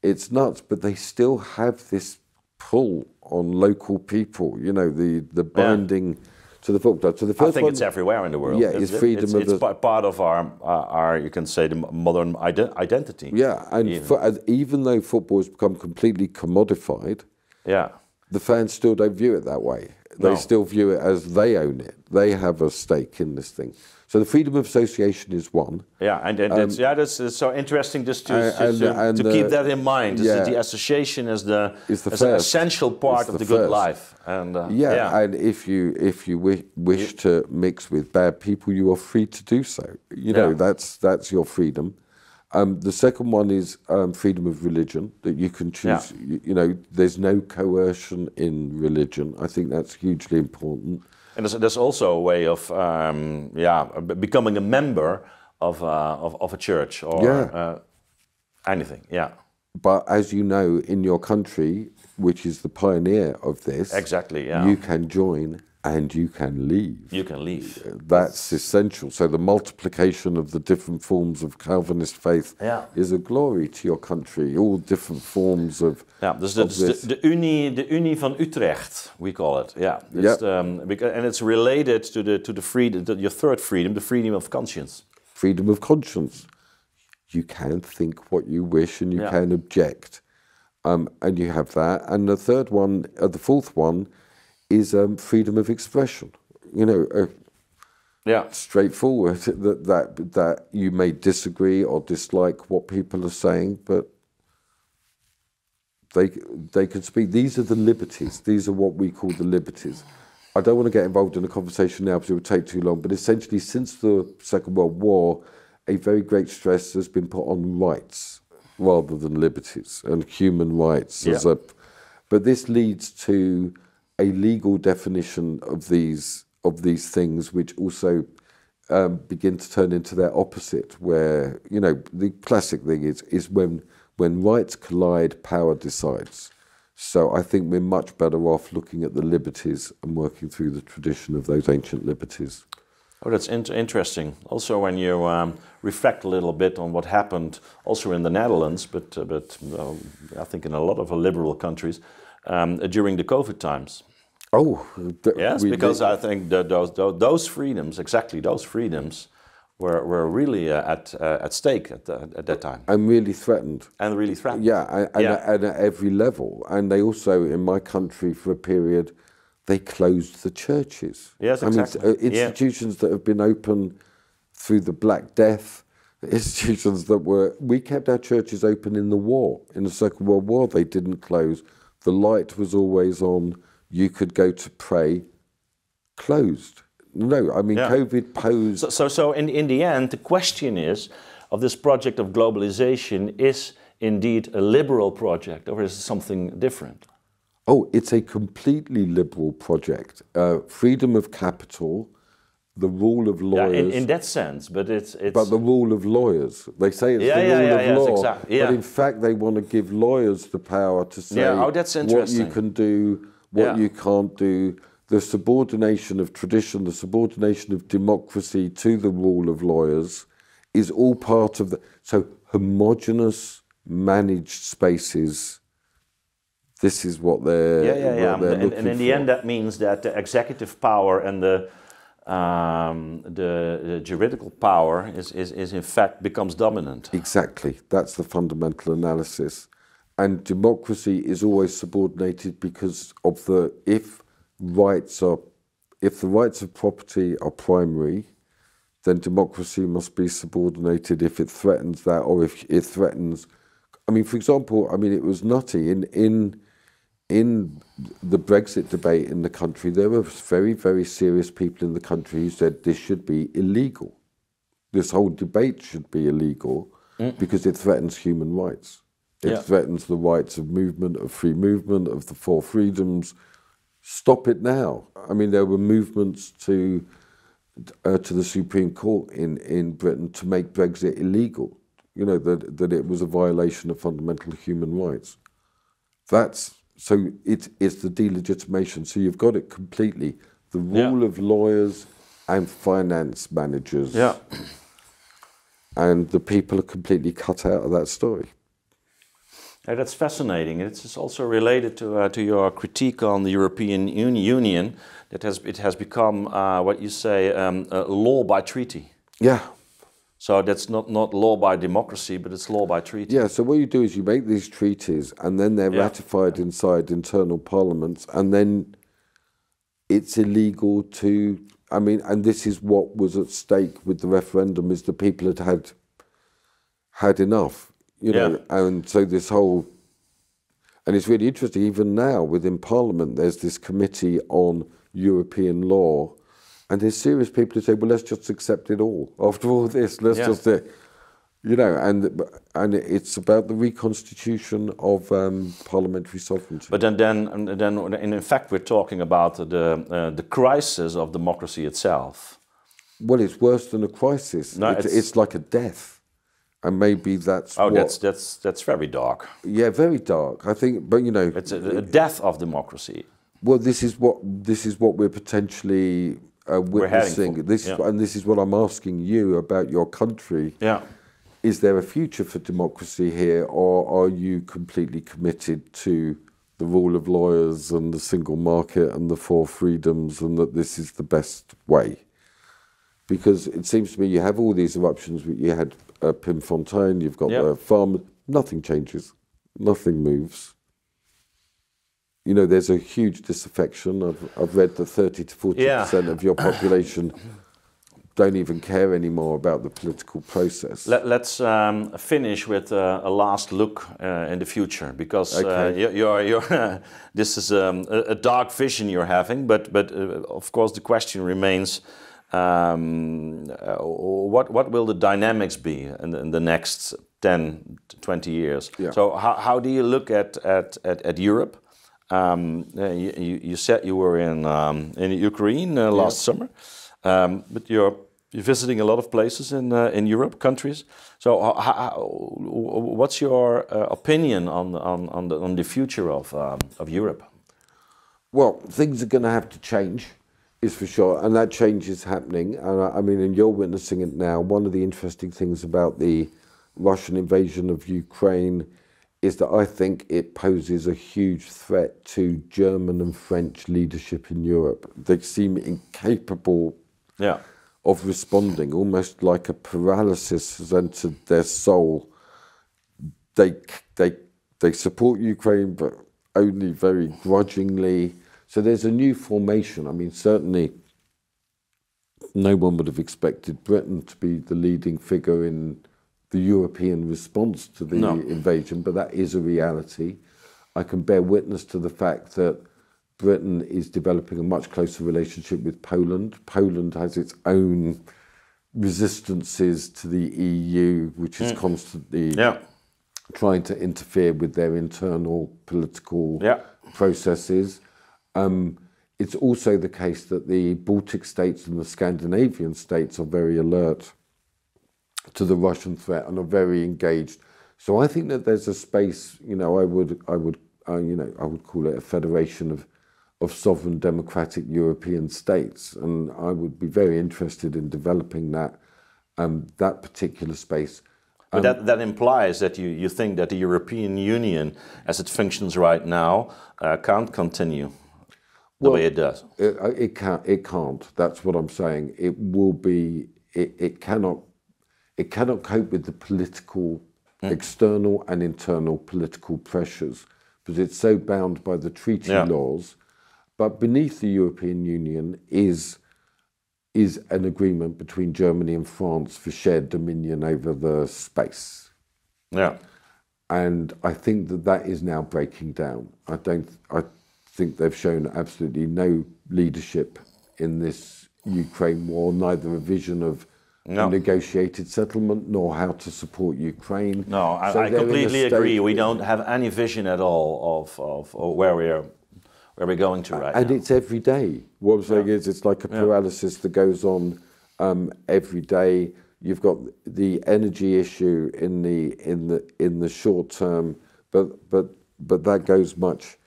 it's nuts, but they still have this pull on local people. You know, the binding to the football club. So the first it's everywhere in the world. Yeah, it's freedom it's part of our you can say the modern identity. Yeah, and even though football has become completely commodified, the fans still don't view it that way. They still view it as they own it. They have a stake in this thing. So the freedom of association is one. Yeah, and that's so interesting just to keep that in mind. The association is an essential part of the good life. And and if you wish to mix with bad people, you are free to do so. You know, that's your freedom. The second one is freedom of religion, that you can choose. You know, there's no coercion in religion. I think that's hugely important. And there's also a way of becoming a member of a church or anything. Yeah. But as you know, in your country, which is the pioneer of this, exactly, you can join and you can leave. You can leave. That's essential. So the multiplication of the different forms of Calvinist faith is a glory to your country. All different forms of. Yeah, dus the Unie van Utrecht, we call it. Yeah, and it's related to the freedom, your third freedom, the freedom of conscience. Freedom of conscience. You can think what you wish and you can object, and you have that. And the third one, the fourth one, is freedom of expression. You know, straightforward. That you may disagree or dislike what people are saying, but they can speak. These are the liberties. These are what we call the liberties. I don't want to get involved in a conversation now because it would take too long. But essentially, since the Second World War, a very great stress has been put on rights rather than liberties and human rights. But this leads to a legal definition of these things, which also begin to turn into their opposite. Where, you know, the classic thing is when rights collide, power decides. So I think we're much better off looking at the liberties and working through the tradition of those ancient liberties. Oh, that's interesting. Also, when you reflect a little bit on what happened also in the Netherlands, but I think in a lot of liberal countries during the COVID times. Oh, yes, because I think that those freedoms, exactly those freedoms, were really at stake at that time. And really threatened. And really threatened. Yeah, and at every level. And they also, in my country, for a period, they closed the churches. Yes, exactly. I mean, institutions that have been open through the Black Death, institutions that we kept our churches open in the war, in the Second World War. They didn't close. The light was always on. You could go to pray, closed. No, I mean, COVID posed... So in the end, the question is, of this project of globalization, is indeed a liberal project, or is it something different? Oh, it's a completely liberal project. Freedom of capital, the rule of lawyers... Yeah, in that sense, but it's... But the rule of lawyers. They say it's the rule of law, exactly. but in fact they want to give lawyers the power to say that's what you can do, what you can't do. The subordination of tradition, the subordination of democracy to the rule of lawyers is all part of the... So homogenous, managed spaces, this is what they're looking for. And in the end that means that the executive power and the juridical power is in fact becomes dominant. Exactly, that's the fundamental analysis. And democracy is always subordinated because of if the rights of property are primary, then democracy must be subordinated if it threatens that, or if it threatens... I mean, for example, it was nutty. In the Brexit debate in the country, there were very, very serious people in the country who said this should be illegal. This whole debate should be illegal because it threatens human rights. It threatens the rights of movement, of free movement, of the four freedoms. Stop it now. I mean, there were movements to the Supreme Court in Britain to make Brexit illegal. You know, that it was a violation of fundamental human rights. So it's the delegitimation. So you've got it completely. The rule of lawyers and finance managers. Yeah. And the people are completely cut out of that story. Yeah, that's fascinating. It's also related to your critique on the European Union. That it has become what you say law by treaty. Yeah. So that's not law by democracy, but it's law by treaty. Yeah. So what you do is you make these treaties, and then they're ratified inside internal parliaments, and then it's illegal to. I mean, and this is what was at stake with the referendum: is the people had enough. You know, and so this whole, and it's really interesting, even now within Parliament, there's this committee on European law, and there's serious people who say, well, let's just accept it all. After all this, let's just, you know, and it's about the reconstitution of parliamentary sovereignty. But then in fact, we're talking about the crisis of democracy itself. Well, it's worse than a crisis. No, it's like a death. And maybe that's that's very dark. Yeah, very dark. I think, but you know, it's a death of democracy. Well, this is what we're potentially witnessing. And this is what I'm asking you about your country. Yeah, is there a future for democracy here, or are you completely committed to the rule of lawyers and the single market and the four freedoms, and that this is the best way? Because it seems to me you have all these eruptions. You had Pimfontein, you've got the farmers. Nothing changes. Nothing moves. You know, there's a huge disaffection. I've read that 30 to 40% of your population don't even care anymore about the political process. Let's finish with a last look in the future, because this is a dark vision you're having. But of course, the question remains. What will the dynamics be in the next 10 to 20 years? Yeah. So how do you look at Europe? You said you were in Ukraine last summer, but you're visiting a lot of places in Europe, countries. So what's your opinion on the future of Europe? Well, things are going to have to change is for sure, and that change is happening. And I mean, and you're witnessing it now. One of the interesting things about the Russian invasion of Ukraine is that I think it poses a huge threat to German and French leadership in Europe. They seem incapable of responding, almost like a paralysis has entered their soul. They support Ukraine, but only very grudgingly. So there's a new formation. I mean, certainly no one would have expected Britain to be the leading figure in the European response to the invasion, but that is a reality. I can bear witness to the fact that Britain is developing a much closer relationship with Poland. Poland has its own resistances to the EU, which is constantly trying to interfere with their internal political processes. It's also the case that the Baltic states and the Scandinavian states are very alert to the Russian threat and are very engaged. So I think that there's a space, you know, I would call it a federation of sovereign democratic European states, and I would be very interested in developing that particular space. But that implies that you think that the European Union, as it functions right now, can't continue the way it does. It can't. That's what I'm saying. It will be. It cannot cope with the political, external and internal political pressures, because it's so bound by the treaty laws. But beneath the European Union is an agreement between Germany and France for shared dominion over the space. Yeah. And I think that is now breaking down. I think they've shown absolutely no leadership in this Ukraine war, neither a vision of a negotiated settlement nor how to support Ukraine. No, I completely agree. We don't have any vision at all of where we're going to right now. And it's every day. What I'm saying is it's like a paralysis that goes on every day. You've got the energy issue in the short term, but that goes much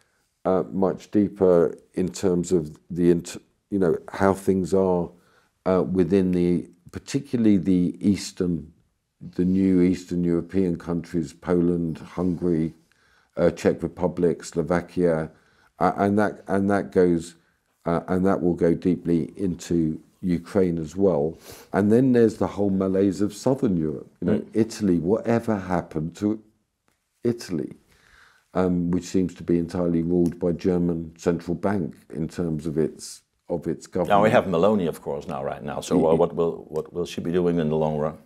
deeper in terms of how things are within particularly the new Eastern European countries, Poland, Hungary, Czech Republic, Slovakia. And that will go deeply into Ukraine as well. And then there's the whole malaise of Southern Europe. You know, Italy. Whatever happened to Italy, which seems to be entirely ruled by German central bank in terms of its government. Now we have Meloni, of course, right now. So what will she be doing in the long run?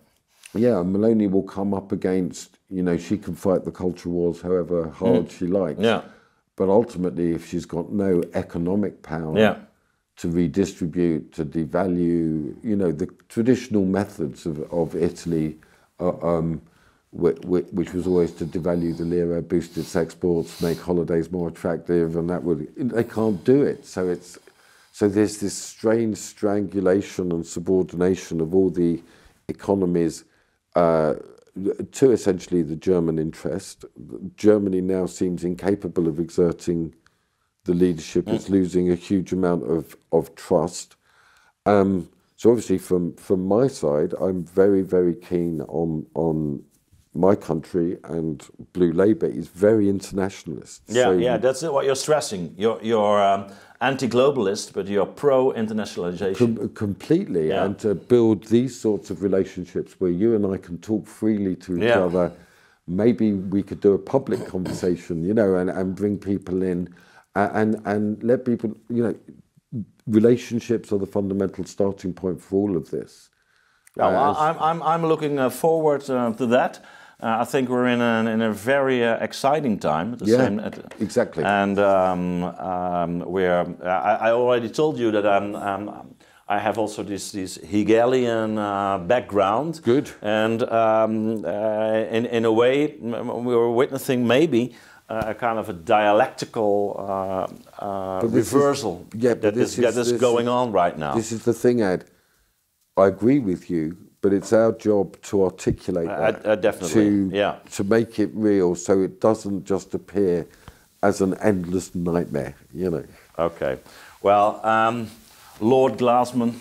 Yeah, Meloni will come up against. You know, she can fight the culture wars however hard she likes. Yeah. But ultimately, if she's got no economic power to redistribute, to devalue, you know, the traditional methods of Italy, which was always to devalue the lira, boost its exports, make holidays more attractive, and they can't do it. So there's this strange strangulation and subordination of all the economies to essentially the German interest. Germany now seems incapable of exerting the leadership. It's losing a huge amount of trust. So obviously from my side, I'm very, very keen on my country, and Blue Labour is very internationalist. Yeah, that's what you're stressing. You're anti-globalist, but you're pro-internationalization. Completely, and to build these sorts of relationships where you and I can talk freely to each other. Maybe we could do a public conversation, you know, and bring people in, and let people, you know, relationships are the fundamental starting point for all of this. I'm looking forward to that. I think we're in a very exciting time. Exactly. And I already told you that I have also this Hegelian background. Good. And in a way, we were witnessing maybe a kind of a dialectical reversal that is going on right now. This is the thing, Ed. I agree with you, but it's our job to articulate that, definitely, to make it real, so it doesn't just appear as an endless nightmare, you know. Okay, well, Lord Glasman,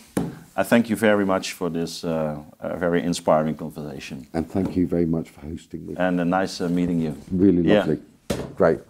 I thank you very much for this very inspiring conversation. And thank you very much for hosting me. And a nice meeting you. Really lovely. Yeah. Great.